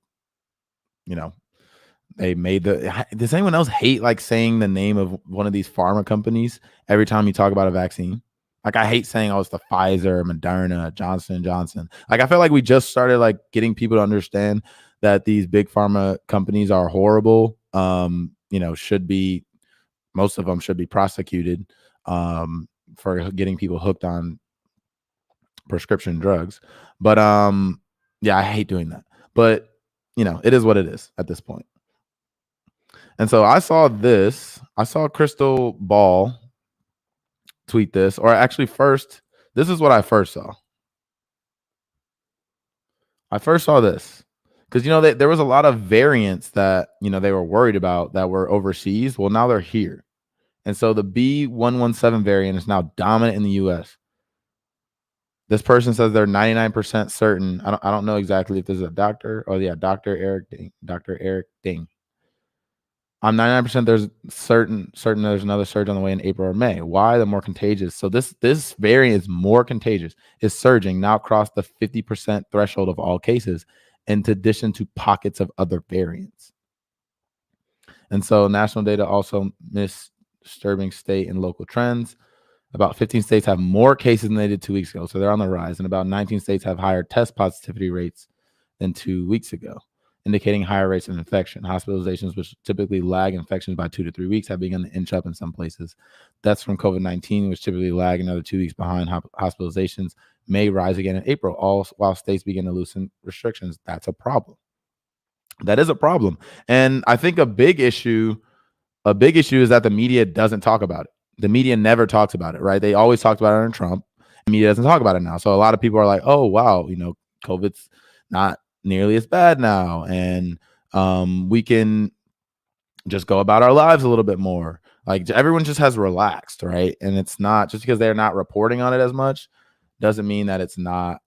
they made does anyone else hate like saying the name of one of these pharma companies every time you talk about a vaccine? Like I hate saying, oh, it's the Pfizer, Moderna, Johnson & Johnson. Like I feel like we just started like getting people to understand that these big pharma companies are horrible. Most of them should be prosecuted for getting people hooked on prescription drugs. But yeah, I hate doing that. But it is what it is at this point. And so I saw Crystal Ball tweet this, or actually this is what I first saw. I first saw this because there was a lot of variants that they were worried about that were overseas. Well, now they're here, and so the B.1.1.7 variant is now dominant in the U.S. This person says they're 99% certain. I don't know exactly if this is a doctor. Oh yeah, Dr. Eric Ding. I'm 99% there's certain there's another surge on the way in April or May. Why? The more contagious. So this variant is more contagious. Is surging, now crossed the 50% threshold of all cases, in addition to pockets of other variants. And so national data also miss disturbing state and local trends. About 15 states have more cases than they did 2 weeks ago. So they're on the rise. And about 19 states have higher test positivity rates than 2 weeks ago, indicating higher rates of infection. Hospitalizations, which typically lag infections by 2 to 3 weeks, have begun to inch up in some places. Deaths from COVID-19, which typically lag another 2 weeks behind hospitalizations, may rise again in April, all while states begin to loosen restrictions. That's a problem. That is a problem. And I think a big issue is that the media doesn't talk about it. The media never talks about it, right? They always talked about it under Trump. The media doesn't talk about it now. So a lot of people are like, oh, wow, COVID's not nearly as bad now, and we can just go about our lives a little bit more. Like everyone just has relaxed, right? And it's not just because they're not reporting on it as much doesn't mean that it's not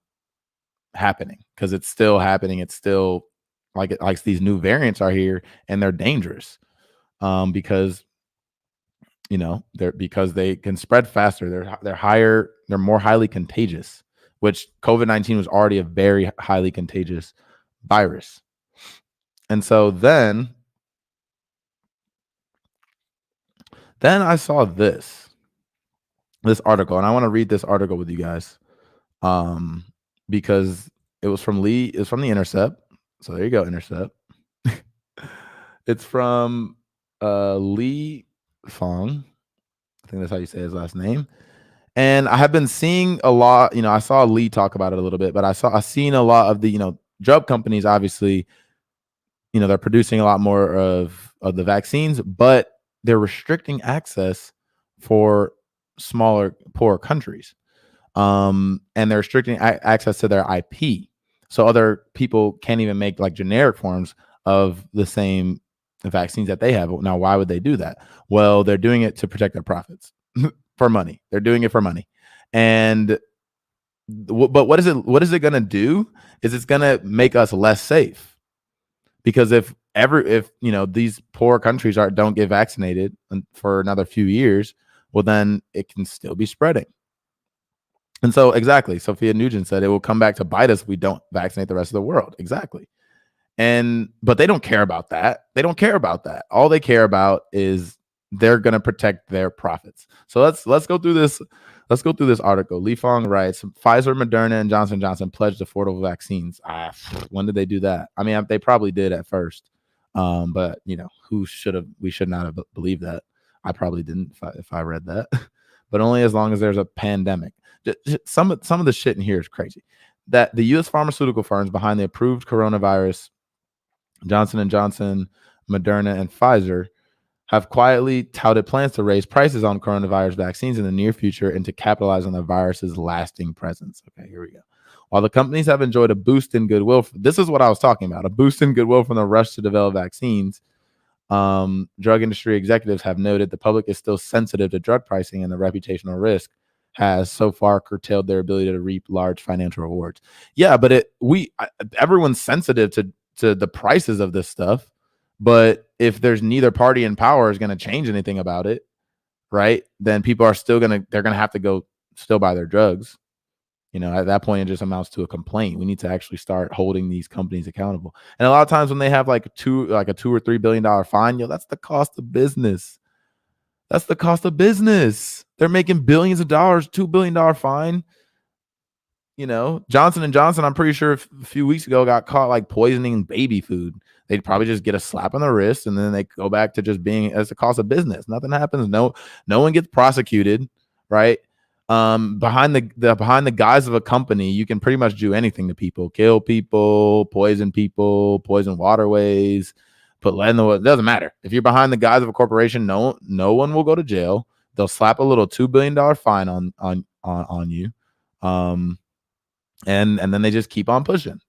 happening, because it's still happening. It's still like these new variants are here and they're dangerous because they can spread faster. They're more highly contagious, which COVID-19 was already a very highly contagious virus. And so then I saw this article, and I want to read this article with you guys because it was from The Intercept. So there you go, Intercept. It's from Lee Fong. I think that's how you say his last name. And I have been seeing a lot, I saw Lee talk about it a little bit, but I've seen a lot of the, drug companies, obviously, they're producing a lot more of the vaccines, but they're restricting access for smaller, poor countries. And they're restricting access to their IP. So other people can't even make like generic forms of the same vaccines that they have. Now, why would they do that? Well, they're doing it to protect their profits for money. They're doing it for money. And but what is it going to do? Is it's going to make us less safe, because if these poor countries don't get vaccinated for another few years, well, then it can still be spreading. And so, exactly, Sophia Nugent said it will come back to bite us if we don't vaccinate the rest of the world. Exactly. But they don't care about that. They don't care about that. All they care about is they're going to protect their profits. So let's go through this. Let's go through this article. Li Fong writes, Pfizer, Moderna, and Johnson & Johnson pledged affordable vaccines. When did they do that? I mean, they probably did at first. But we should not have believed that. I probably didn't if I read that. But only as long as there's a pandemic. Some of the shit in here is crazy. That the U.S. pharmaceutical firms behind the approved coronavirus, Johnson & Johnson, Moderna, and Pfizer, have quietly touted plans to raise prices on coronavirus vaccines in the near future and to capitalize on the virus's lasting presence. Okay, here we go. While the companies have enjoyed a boost in goodwill, this is what I was talking about, a boost in goodwill from the rush to develop vaccines, drug industry executives have noted the public is still sensitive to drug pricing, and the reputational risk has so far curtailed their ability to reap large financial rewards. Yeah, but everyone's sensitive to the prices of this stuff. But if there's neither party in power is going to change anything about it, right, then people are they're going to have to go still buy their drugs. At that point, it just amounts to a complaint. We need to actually start holding these companies accountable. And a lot of times when they have like a $2 or $3 billion fine, that's the cost of business. That's the cost of business. They're making billions of dollars, $2 billion fine. Johnson & Johnson, I'm pretty sure a few weeks ago got caught like poisoning baby food. They'd probably just get a slap on the wrist, and then they go back to just being as the cost of business. Nothing happens. No one gets prosecuted, right? Behind the guise of a company, you can pretty much do anything to people: kill people, poison waterways, put lead in the water. It doesn't matter. If you're behind the guise of a corporation, no one will go to jail. They'll slap a little $2 billion fine on you. And then they just keep on pushing.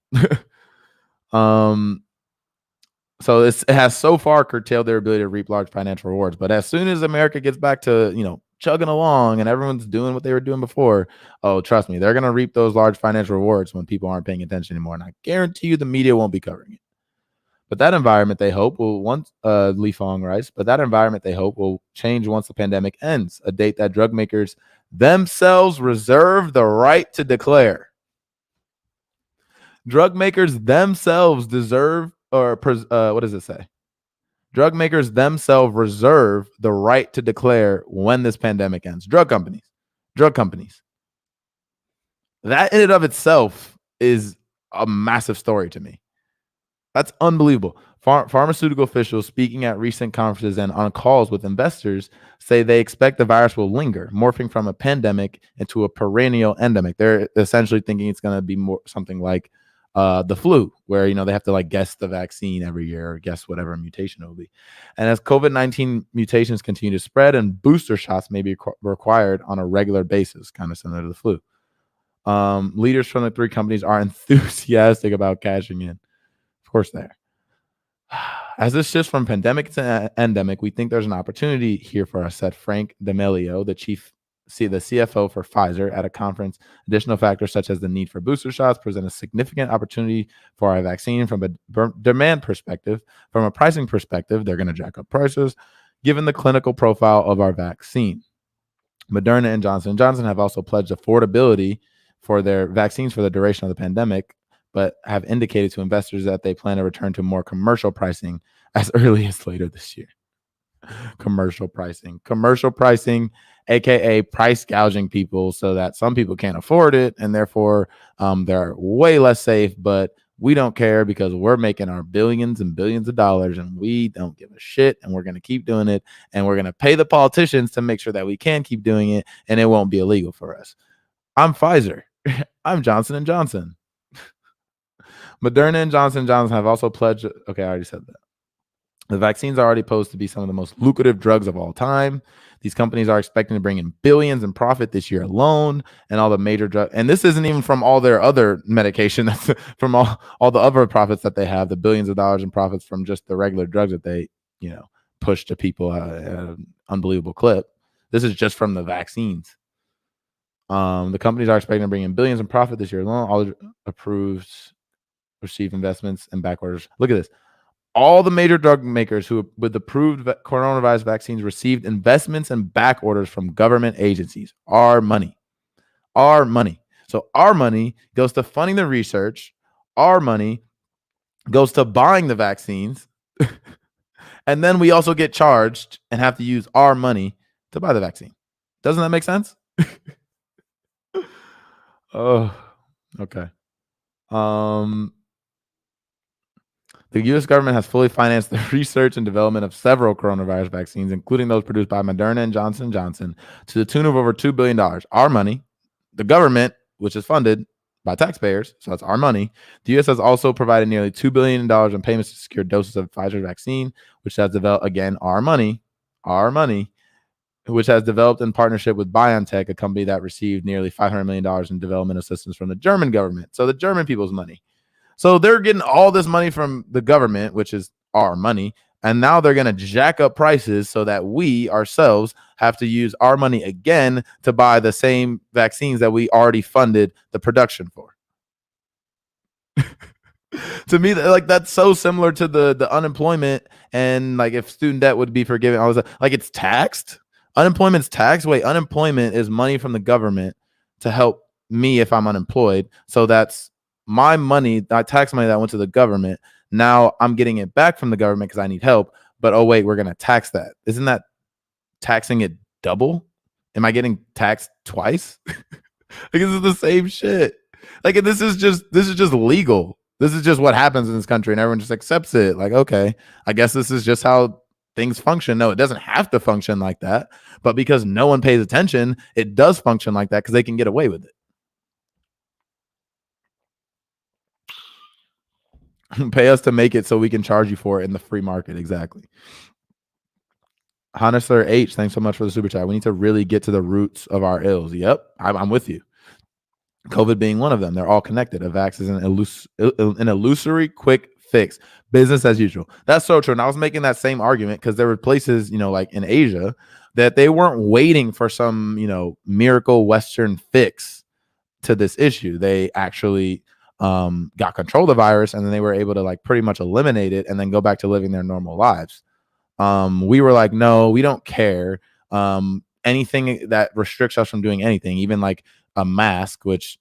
So it has so far curtailed their ability to reap large financial rewards. But as soon as America gets back to, chugging along and everyone's doing what they were doing before, oh, trust me, they're going to reap those large financial rewards when people aren't paying attention anymore. And I guarantee you the media won't be covering it. But that environment, they hope, Li Fong writes, but that environment, they hope, will change once the pandemic ends, a date that drug makers themselves reserve the right to declare. Drug makers themselves what does it say? Drug makers themselves reserve the right to declare when this pandemic ends. Drug companies. That in and of itself is a massive story to me. That's unbelievable. Pharmaceutical officials speaking at recent conferences and on calls with investors say they expect the virus will linger, morphing from a pandemic into a perennial endemic. They're essentially thinking it's going to be more something like the flu, where they have to like guess the vaccine every year or guess whatever mutation it will be. And as COVID-19 mutations continue to spread, and booster shots may be required on a regular basis, kind of similar to the flu. Leaders from the three companies are enthusiastic about cashing in. Of course they are. As this shifts from pandemic to endemic, we think there's an opportunity here for us, said Frank D'Amelio, the CFO for Pfizer, at a conference. Additional factors such as the need for booster shots present a significant opportunity for our vaccine from a demand perspective. From a pricing perspective, they're going to jack up prices given the clinical profile of our vaccine. Moderna and Johnson & Johnson have also pledged affordability for their vaccines for the duration of the pandemic, but have indicated to investors that they plan to return to more commercial pricing as early as later this year. Commercial pricing, aka price gouging people so that some people can't afford it, and therefore they're way less safe. But we don't care because we're making our billions and billions of dollars, and we don't give a shit, and we're going to keep doing it, and we're going to pay the politicians to make sure that we can keep doing it, and it won't be illegal for us. I'm Pfizer. I'm Johnson & Johnson. Moderna and Johnson & Johnson have also pledged. Okay, I already said that. The vaccines are already posed to be some of the most lucrative drugs of all time. These companies are expecting to bring in billions in profit this year alone, and all the major drugs. And this isn't even from all their other medication. That's from all the other profits that they have, the billions of dollars in profits from just the regular drugs that they, push to people at an unbelievable clip. This is just from the vaccines. The companies are expecting to bring in billions in profit this year alone. All approved received investments and back orders. Look at this. All the major drug makers who with approved coronavirus vaccines received investments and back orders from government agencies. Our money. Our money. So our money goes to funding the research. Our money goes to buying the vaccines. And then we also get charged and have to use our money to buy the vaccine. Doesn't that make sense? Oh, okay. The U.S. government has fully financed the research and development of several coronavirus vaccines, including those produced by Moderna and Johnson & Johnson, to the tune of over $2 billion. Our money, the government, which is funded by taxpayers, so that's our money. The U.S. has also provided nearly $2 billion in payments to secure doses of Pfizer vaccine, which has developed, again, our money, which has developed in partnership with BioNTech, a company that received nearly $500 million in development assistance from the German government. So the German people's money. So they're getting all this money from the government, which is our money, and now they're going to jack up prices so that we ourselves have to use our money again to buy the same vaccines that we already funded the production for. To me, like, that's so similar to the unemployment, and like if student debt would be forgiven, I was like, it's taxed. Unemployment's taxed. Wait, unemployment is money from the government to help me if I'm unemployed. So that's my money, tax money that went to the government. Now I'm getting it back from the government because I need help. But oh wait, we're gonna tax that. Isn't that taxing it double? Am I getting taxed twice? Like, this is the same shit. Like, this is just legal. This is just what happens in this country, and everyone just accepts it. Like, okay, I guess this is just how things function. No, it doesn't have to function like that. But because no one pays attention, it does function like that because they can get away with it. Pay us to make it so we can charge you for it in the free market. Exactly. Hannesler H, thanks so much for the super chat. We need to really get to the roots of our ills. Yep, I'm with you. COVID being one of them. They're all connected. A vax is an illusory quick fix. Business as usual. That's so true. And I was making that same argument because there were places, like in Asia, that they weren't waiting for some, miracle Western fix to this issue. They actually got control of the virus, and then they were able to like pretty much eliminate it and then go back to living their normal lives. We were like, no, we don't care. Anything that restricts us from doing anything, even like a mask, which,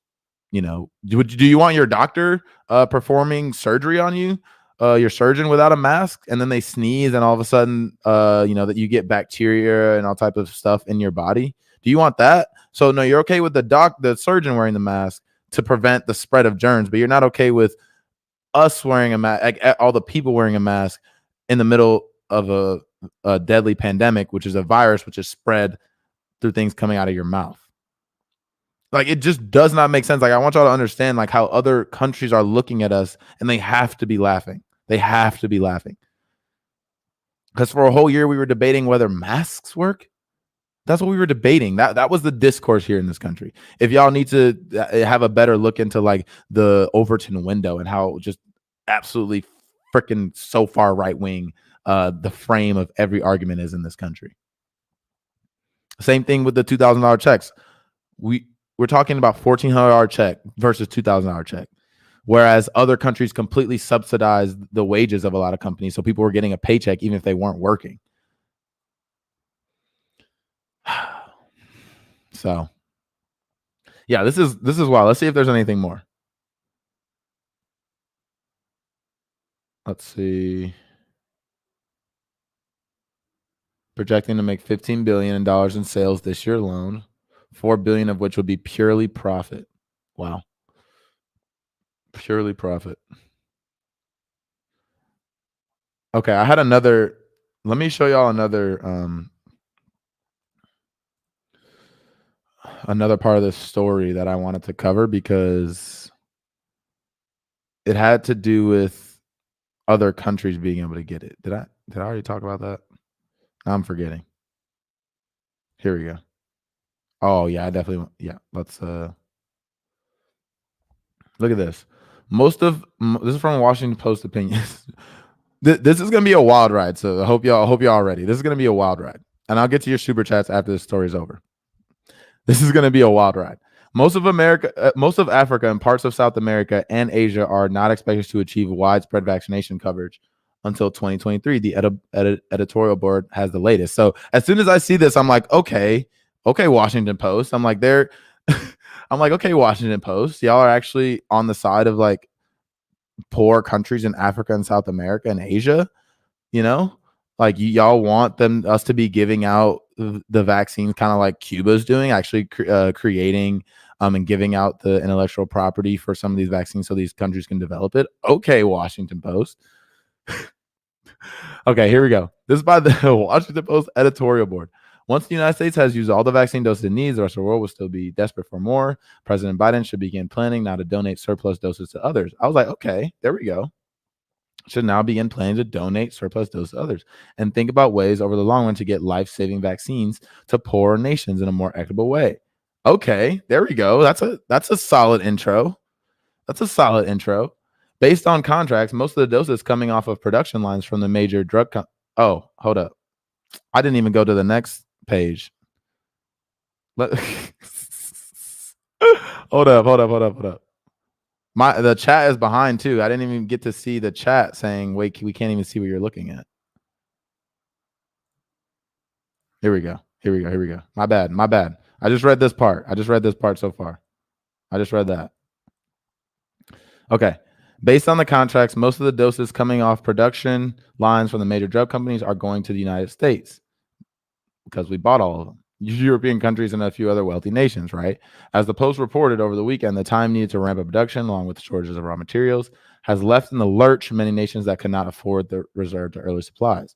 do you want your doctor performing surgery on you, your surgeon, without a mask, and then they sneeze and all of a sudden, that you get bacteria and all type of stuff in your body? Do you want that? So no, you're okay with the surgeon wearing the mask to prevent the spread of germs, but you're not okay with us wearing a mask, like all the people wearing a mask in the middle of a deadly pandemic, which is a virus which is spread through things coming out of your mouth. Like, it just does not make sense. Like, I want y'all to understand like how other countries are looking at us, and they have to be laughing. They have to be laughing. Because for a whole year we were debating whether masks work. That's what we were debating. That was the discourse here in this country. If y'all need to have a better look into like the Overton window and how just absolutely freaking so far right wing the frame of every argument is in this country. Same thing with the $2,000 checks. We're talking about $1,400 check versus $2,000 check, whereas other countries completely subsidize the wages of a lot of companies, so people were getting a paycheck even if they weren't working. So, yeah, this is wild. Let's see if there's anything more. Let's see. Projecting to make $15 billion in sales this year alone, $4 billion of which would be purely profit. Wow. Purely profit. Okay, I had another. Let me show y'all another part of this story that I wanted to cover because it had to do with other countries being able to get it. Did I already talk about that? I'm forgetting. Here we go. Oh yeah, I definitely. Yeah, let's look at this. This is from Washington Post opinions. This is gonna be a wild ride. So I hope y'all ready. This is gonna be a wild ride, and I'll get to your super chats after this story is over. This is going to be a wild ride. Most of Africa, and parts of South America and Asia are not expected to achieve widespread vaccination coverage until 2023. The editorial board has the latest. So as soon as I see this, I'm like, okay, Washington Post. I'm like, okay, Washington Post. Y'all are actually on the side of like poor countries in Africa and South America and Asia. Like y'all want us to be giving out the vaccines kind of like Cuba's doing, actually creating and giving out the intellectual property for some of these vaccines so these countries can develop it. Okay, Washington Post. Okay, here we go. This is by the Washington Post editorial board. Once the United States has used all the vaccine doses it needs, the rest of the world will still be desperate for more. President Biden should begin planning now to donate surplus doses to others. I was like, okay, there we go. Should now begin planning to donate surplus doses to others and think about ways over the long run to get life-saving vaccines to poorer nations in a more equitable way. Okay, there we go. That's a solid intro. Based on contracts, most of the doses coming off of production lines from the major drug Oh, hold up. I didn't even go to the next page. Hold up. The chat is behind too. I didn't even get to see the chat saying, wait, we can't even see what you're looking at. Here we go. My bad. I just read this part. So far. I just read that. Okay. Based on the contracts, most of the doses coming off production lines from the major drug companies are going to the United States because we bought all of them. European countries and a few other wealthy nations, right? As the Post reported over the weekend, the time needed to ramp up production, along with shortages of raw materials, has left in the lurch many nations that could not afford the reserve to early supplies,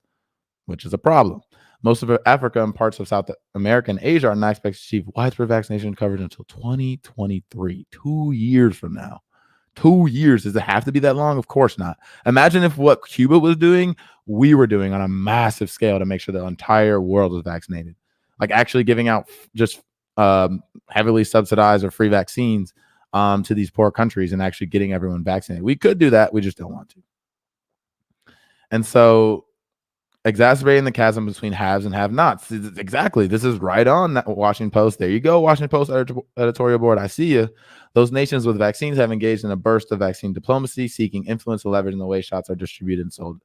which is a problem. Most of Africa and parts of South America and Asia are not expected to achieve widespread vaccination coverage until 2023, 2 years from now. 2 years. Does it have to be that long? Of course not. Imagine if what Cuba was doing, we were doing on a massive scale to make sure the entire world was vaccinated. Like actually giving out just heavily subsidized or free vaccines to these poor countries and actually getting everyone vaccinated. We could do that. We just don't want to. And so exacerbating the chasm between haves and have-nots. Exactly. This is right on that Washington Post. There you go, Washington Post editorial board. I see you. Those nations with vaccines have engaged in a burst of vaccine diplomacy, seeking influence to leverage in the way shots are distributed and sold.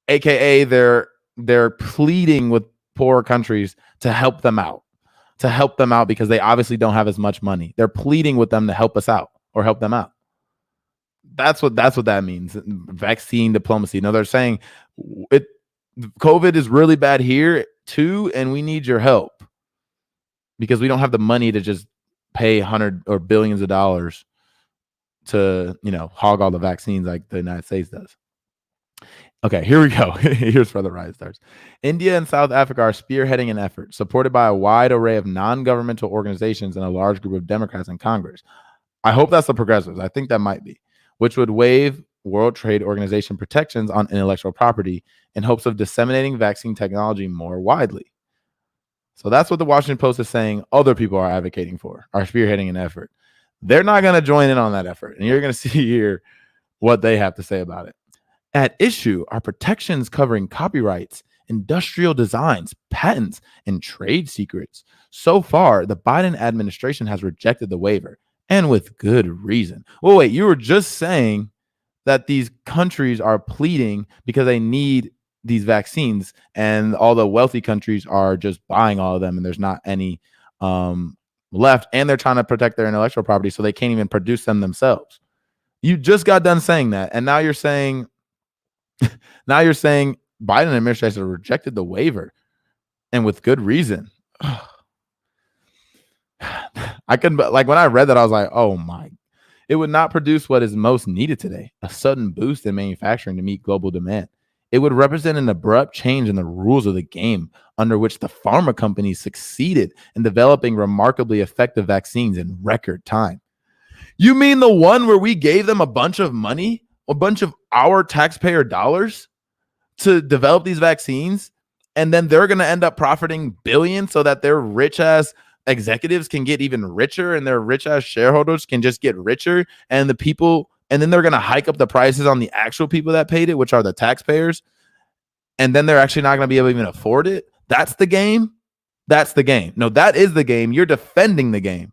AKA they're pleading with poor countries to help them out. Because they obviously don't have as much money. They're pleading with them to help us out or help them out. That's what that means. Vaccine diplomacy. No, they're saying COVID is really bad here too, and we need your help because we don't have the money to just pay hundreds or billions of dollars to, hog all the vaccines like the United States does. Okay, here we go. Here's where the ride starts. India and South Africa are spearheading an effort supported by a wide array of non-governmental organizations and a large group of Democrats in Congress. I hope that's the progressives. I think that might be, which would waive World Trade Organization protections on intellectual property in hopes of disseminating vaccine technology more widely. So that's what the Washington Post is saying other people are advocating for, are spearheading an effort. They're not going to join in on that effort. And you're going to see here what they have to say about it. At issue are protections covering copyrights, industrial designs, patents, and trade secrets. So far, the Biden administration has rejected the waiver, and with good reason. Well, wait, you were just saying that these countries are pleading because they need these vaccines and all the wealthy countries are just buying all of them and there's not any left, and they're trying to protect their intellectual property so they can't even produce them themselves. You just got done saying that, and now you're saying Biden administration rejected the waiver, and with good reason. I couldn't, like when I read that, I was like, oh my. It would not produce what is most needed today, a sudden boost in manufacturing to meet global demand. It would represent an abrupt change in the rules of the game under which the pharma companies succeeded in developing remarkably effective vaccines in record time. You mean the one where we gave them a bunch of money, a bunch of our taxpayer dollars to develop these vaccines, and then they're going to end up profiting billions so that their rich ass executives can get even richer and their rich ass shareholders can just get richer, and the people, and then they're going to hike up the prices on the actual people that paid it, which are the taxpayers, and then they're actually not going to be able to even afford it. That's the game. That's the game. No, that is the game. You're defending the game.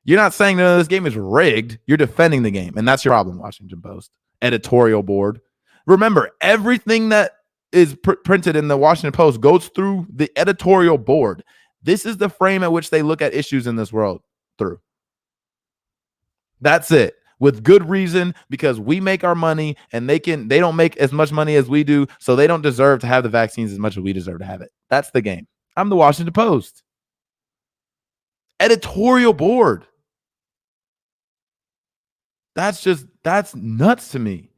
You're not saying no, this game is rigged. You're defending the game. And that's your problem, Washington Post. Editorial board. Remember, everything that is printed in the Washington Post goes through the editorial board. This is the frame at which they look at issues in this world through. That's it. With good reason, because we make our money and they don't make as much money as we do, so they don't deserve to have the vaccines as much as we deserve to have it. That's the game. I'm the Washington Post. Editorial board. That's nuts to me.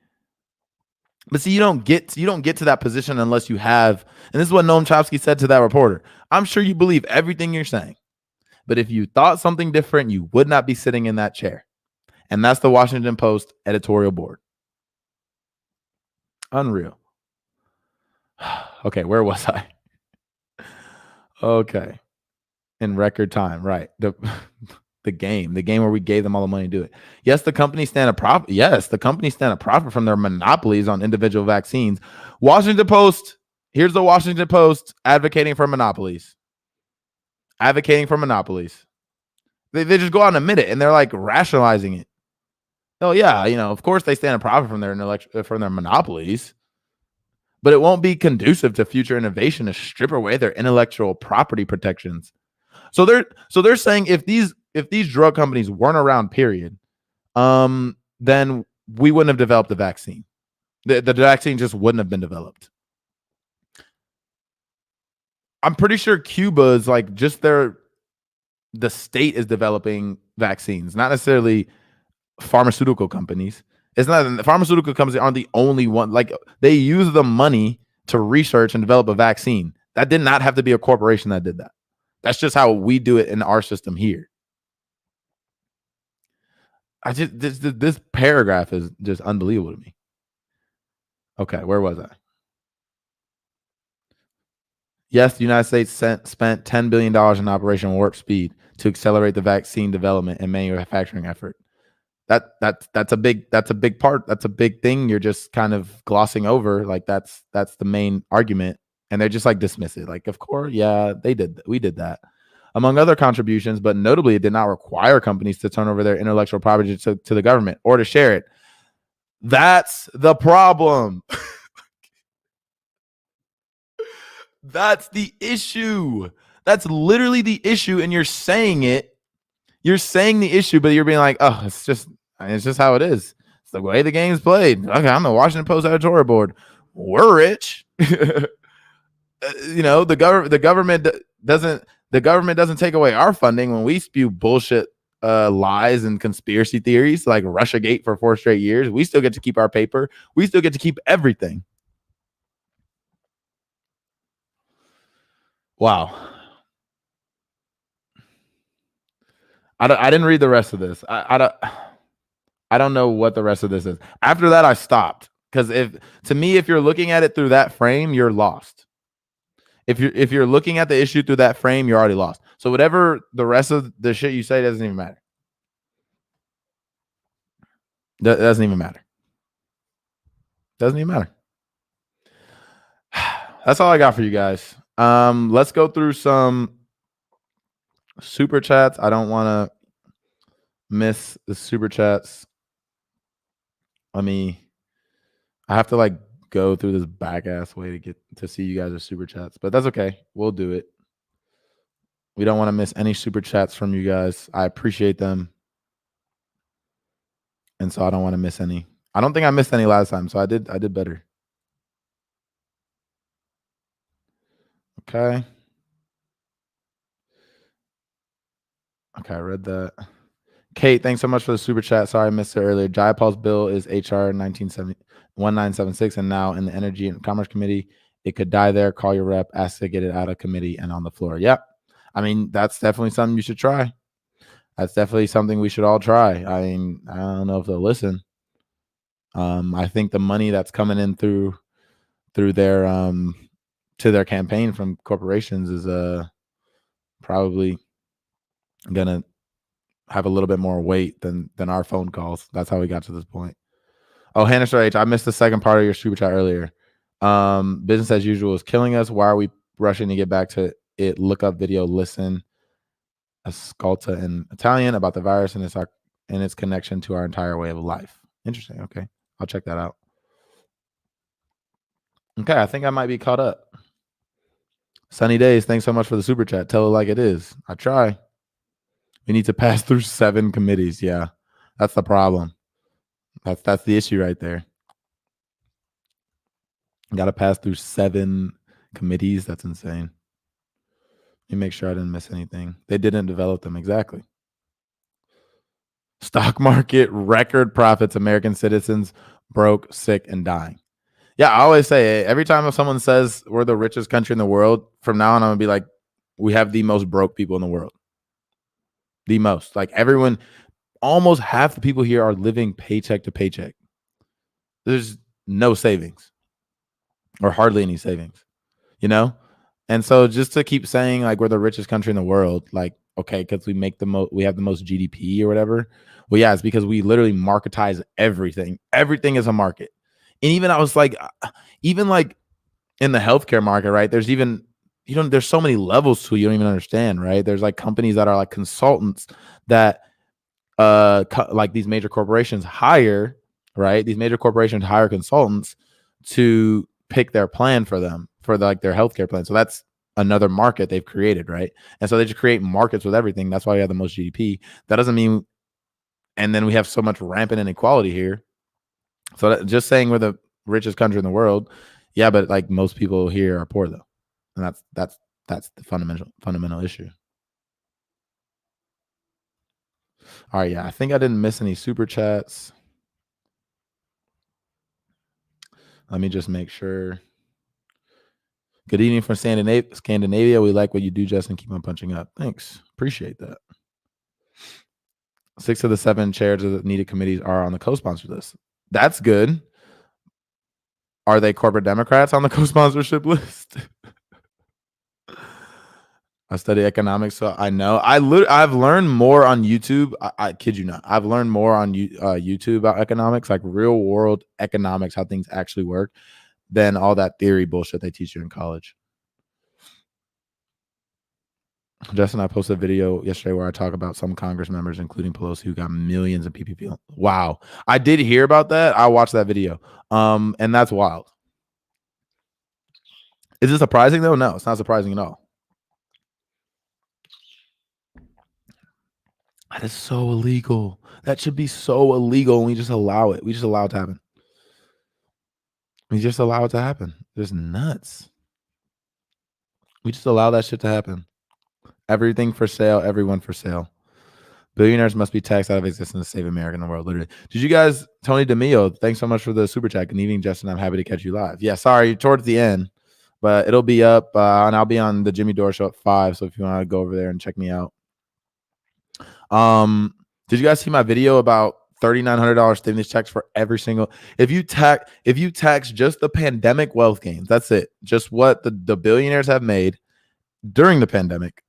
But see, you don't get to that position unless you have, and this is what Noam Chomsky said to that reporter. I'm sure you believe everything you're saying, but if you thought something different, you would not be sitting in that chair. And that's the Washington Post editorial board. Unreal. Okay, where was I? Okay. In record time, right. The game where we gave them all the money to do it. Yes, the companies stand a profit. Yes, the companies stand a profit from their monopolies on individual vaccines. Washington Post, here's the Washington Post advocating for monopolies. Advocating for monopolies. They just go out and admit it, and they're like rationalizing it. Oh yeah, of course they stand a profit from their monopolies, but it won't be conducive to future innovation to strip away their intellectual property protections. So they're saying if these drug companies weren't around, period, then we wouldn't have developed the vaccine. The vaccine just wouldn't have been developed. I'm pretty sure Cuba is like just the state is developing vaccines, not necessarily pharmaceutical companies. It's not, the pharmaceutical companies aren't the only one. Like, they use the money to research and develop a vaccine. That did not have to be a corporation that did that. That's just how we do it in our system here. This paragraph is just unbelievable to me. Okay, where was I? Yes, the United States spent $10 billion in Operation Warp Speed to accelerate the vaccine development and manufacturing effort. That's a big part. That's a big thing. You're just kind of glossing over. Like, that's the main argument, and they're just like dismiss it. Like, of course, yeah, we did that, among other contributions, but notably, it did not require companies to turn over their intellectual property to the government or to share it. That's the problem. That's the issue. That's literally the issue, and you're saying it. You're saying the issue, but you're being like, oh, it's just how it is. It's the way the game's played. Okay, I'm the Washington Post editorial board. We're rich. The government doesn't take away our funding when we spew bullshit lies and conspiracy theories like Russiagate for 4 straight years. We still get to keep our paper. We still get to keep everything. Wow. I didn't read the rest of this. I don't know what the rest of this is. After that, I stopped, because if you're looking at it through that frame, you're lost. If you're looking at the issue through that frame, you're already lost. So whatever the rest of the shit you say doesn't even matter. That doesn't even matter. Doesn't even matter. That's all I got for you guys. Let's go through some super chats. I don't want to miss the super chats. I have to like go through this back ass way to get to see you guys' super chats, but that's okay. We'll do it. We don't want to miss any super chats from you guys. I appreciate them, and so I don't want to miss any. I don't think I missed any last time, so I did better. Okay. Okay, I read that. Kate, thanks so much for the super chat. Sorry I missed it earlier. Jayapal's bill is HR 1976, and now in the Energy and Commerce Committee. It could die there. Call your rep, ask to get it out of committee and on the floor. Yep. That's definitely something you should try. That's definitely something we should all try. I don't know if they'll listen. I think the money that's coming in through their to their campaign from corporations is probably gonna have a little bit more weight than our phone calls. That's how we got to this point. Oh, Hannah H, I missed the second part of your super chat earlier. Business as usual is killing us. Why are we rushing to get back to it, look up video, listen, ascolta in Italian about the virus and its connection to our entire way of life. Interesting. Okay. I'll check that out. Okay, I think I might be caught up. Sunny Days, thanks so much for the super chat. Tell it like it is. I try. We need to pass through 7 committees. Yeah, that's the problem. That's the issue right there. Got to pass through 7 committees. That's insane. Let me make sure I didn't miss anything. They didn't develop them. Exactly. Stock market, record profits, American citizens broke, sick, and dying. Yeah, I always say, every time if someone says we're the richest country in the world, from now on, I'm going to be like, we have the most broke people in the world. The most. Like everyone, almost half the people here are living paycheck to paycheck. There's no savings or hardly any savings, you know? And so just to keep saying like we're the richest country in the world, like, okay, because we make we have the most GDP or whatever. Well, yeah, it's because we literally marketize everything. Everything is a market. And even I was like, even like in the healthcare market, right? There's even, there's so many levels to it, you don't even understand, right? There's like companies that are like consultants that like these major corporations hire, right? These major corporations hire consultants to pick their plan for them, for like their healthcare plan. So that's another market they've created, right? And so they just create markets with everything. That's why we have the most GDP. That doesn't mean, and then we have so much rampant inequality here. So that, just saying we're the richest country in the world, yeah, but like most people here are poor though, and that's the fundamental issue. All right, yeah, I think I didn't miss any super chats. Let me just make sure. Good evening from Scandinavia. We like what you do, Justin. Keep on punching up. Thanks. Appreciate that. 6 of the 7 chairs of the needed committees are on the co-sponsor list. That's good. Are they corporate Democrats on the co-sponsorship list? I study economics, so I know. I've learned more on YouTube. I kid you not. I've learned more on YouTube about economics, like real world economics, how things actually work, than all that theory bullshit they teach you in college. Justin, I posted a video yesterday where I talk about some Congress members, including Pelosi, who got millions of PPP. Wow. I did hear about that. I watched that video. And that's wild. Is it surprising though? No, it's not surprising at all. That is so illegal. That should be so illegal, and we just allow it. We just allow it to happen. We just allow it to happen. It's nuts. We just allow that shit to happen. Everything for sale, everyone for sale. Billionaires must be taxed out of existence to save America in the world. Literally. Did you guys, Tony DeMio, thanks so much for the super chat. Good evening, Justin. I'm happy to catch you live. Yeah, sorry, towards the end, but it'll be up, and I'll be on the Jimmy Dore Show at 5. So if you want to go over there and check me out. Did you guys see my video about $3,900 stimulus checks for every single? If you tax just the pandemic wealth gains, that's it. Just what the billionaires have made during the pandemic.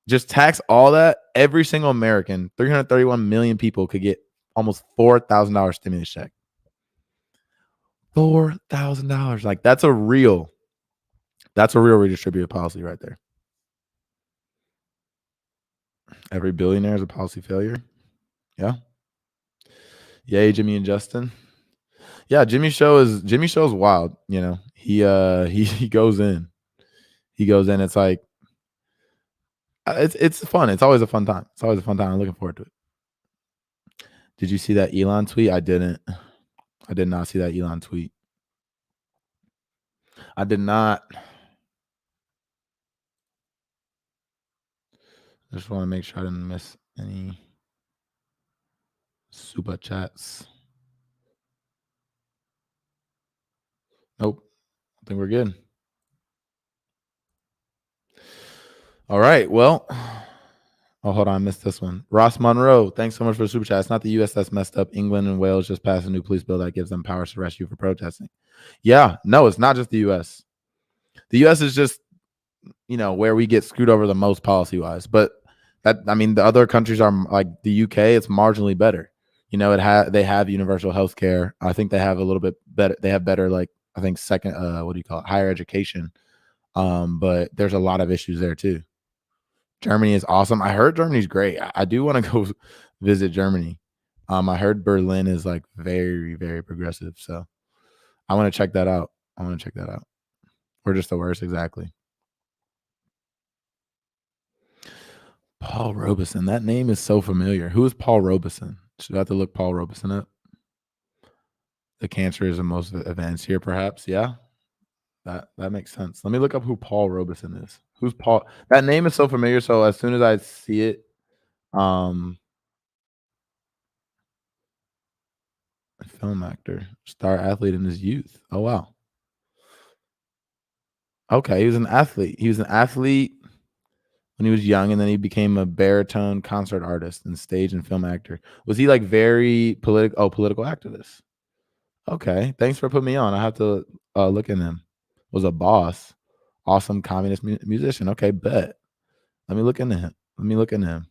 Just tax all that. Every single American, 331 million people could get almost $4,000 stimulus check. $4,000. Like that's a real redistributive policy right there. Every billionaire is a policy failure. Yeah. Yay, Jimmy and Justin. Yeah, Jimmy Show is wild. You know, he goes in. It's like it's fun. It's always a fun time. I'm looking forward to it. Did you see that Elon tweet? I didn't. I did not see that Elon tweet. I did not. I just want to make sure I didn't miss any super chats. Nope. I think we're good. All right. Well, oh, hold on. I missed this one. Ross Monroe, thanks so much for the super chat. It's not the U.S. that's messed up. England and Wales just passed a new police bill that gives them powers to arrest you for protesting. Yeah. No, it's not just the U.S. The U.S. is just, where we get screwed over the most policy-wise. But the other countries are like the U.K., it's marginally better. They have universal health care. I think they have a little bit better. They have better, like, I think second, higher education. But there's a lot of issues there too. Germany is awesome. I heard Germany's great. I do want to go visit Germany. I heard Berlin is like very, very progressive. So I want to check that out. I want to check that out. We're just the worst, exactly. Paul Robeson. That name is so familiar. Who is Paul Robeson? Should I have to look Paul Robeson up? The cancer is the most advanced here, perhaps. Yeah, that makes sense. Let me look up who Paul Robeson is. Who's Paul? That name is so familiar. So as soon as I see it, um, a film actor, star athlete in his youth. Oh wow. Okay, he was an athlete. He was an athlete when he was young, and then he became a baritone concert artist and stage and film actor. Was he like very political? Oh, political activist. Okay, thanks for putting me on. I have to look at him. Was a boss, awesome communist musician. Okay, bet. Let me look into him. Let me look into him.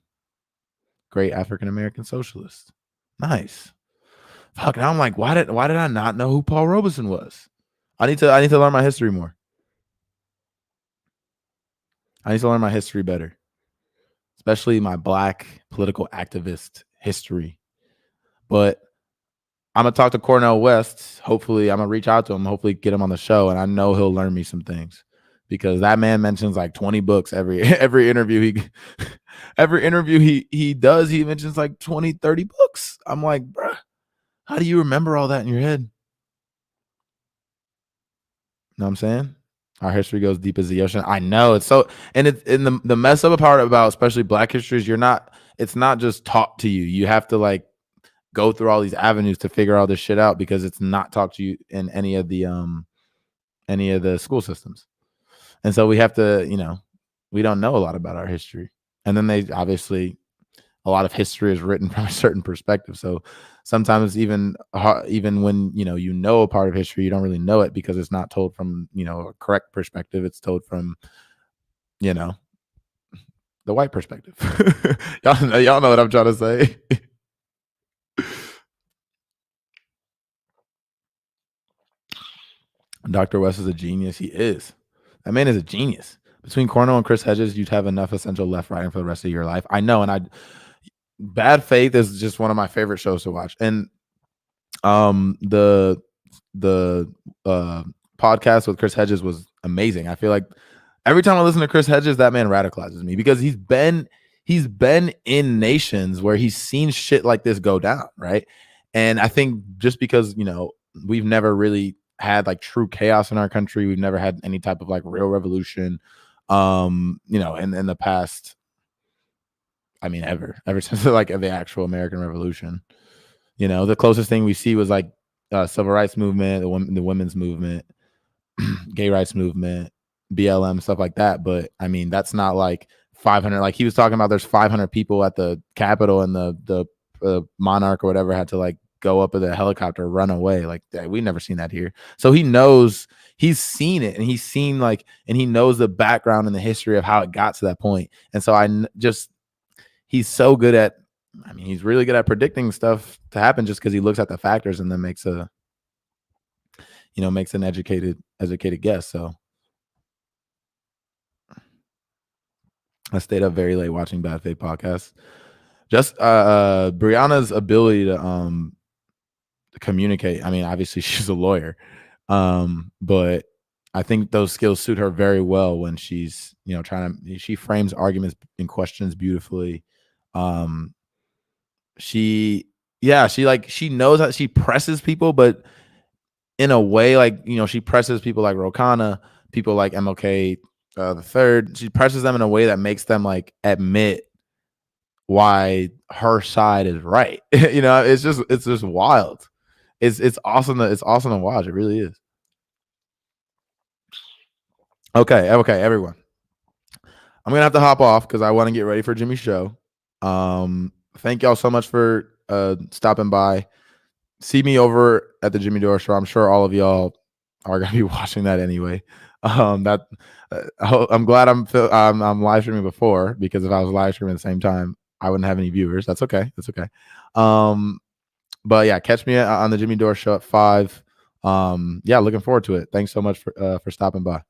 Great African American socialist. Nice. Fuck. Now I'm like, why did I not know who Paul Robeson was? I need to learn my history more. I need to learn my history better, especially my Black political activist history. But I'm gonna talk to Cornell West. Hopefully, I'm gonna reach out to him. Hopefully, get him on the show, and I know he'll learn me some things because that man mentions like 20 books every interview he does. He mentions like 20, 30 books. I'm like, bruh, how do you remember all that in your head? You know what I'm saying? Our history goes deep as the ocean. I know it's so, and it's in the mess up part about especially Black history is it's not just taught to you. You have to like go through all these avenues to figure all this shit out because it's not taught to you in any of the school systems. And so we have to, we don't know a lot about our history. And then they obviously a lot of history is written from a certain perspective. So sometimes even when you know a part of history, you don't really know it because it's not told from a correct perspective. It's told from the white perspective. y'all know what I'm trying to say. Dr. West is a genius. He is. That man is a genius. Between Cornell and Chris Hedges, you'd have enough essential left writing for the rest of your life. I know, and Bad Faith is just one of my favorite shows to watch. And the podcast with Chris Hedges was amazing. I feel like every time I listen to Chris Hedges, that man radicalizes me because he's been in nations where he's seen shit like this go down, right? And I think just because we've never really had like true chaos in our country, we've never had any type of like real revolution, in the past. I mean, ever since like the actual American Revolution, the closest thing we see was like civil rights movement, the women's movement, gay rights movement, BLM, stuff like that. But I mean, that's not like 500. Like he was talking about, there's 500 people at the Capitol, and the monarch or whatever had to like go up with a helicopter, run away. Like we never seen that here. So he knows, he's seen it, and he's seen like, and he knows the background and the history of how it got to that point. And so he's so good at, he's really good at predicting stuff to happen just because he looks at the factors and then makes an educated guess. So I stayed up very late watching Bad Faith podcast. Just Brianna's ability to communicate. I mean, obviously she's a lawyer, but I think those skills suit her very well when she's she frames arguments and questions beautifully. She knows how she presses people, but in a way, like, she presses people like Rokana, people like MLK the third. She presses them in a way that makes them like admit why her side is right. It's just wild. It's awesome to watch. It really is. Okay, everyone. I'm gonna have to hop off because I want to get ready for Jimmy's show. Thank y'all so much for stopping by. See me over at the Jimmy Dore Show. I'm sure all of y'all are gonna be watching that anyway. I'm glad I'm live streaming before, because if I was live streaming at the same time, I wouldn't have any viewers. That's okay. But yeah, catch me on the Jimmy Dore Show at 5. Yeah, looking forward to it. Thanks so much for stopping by.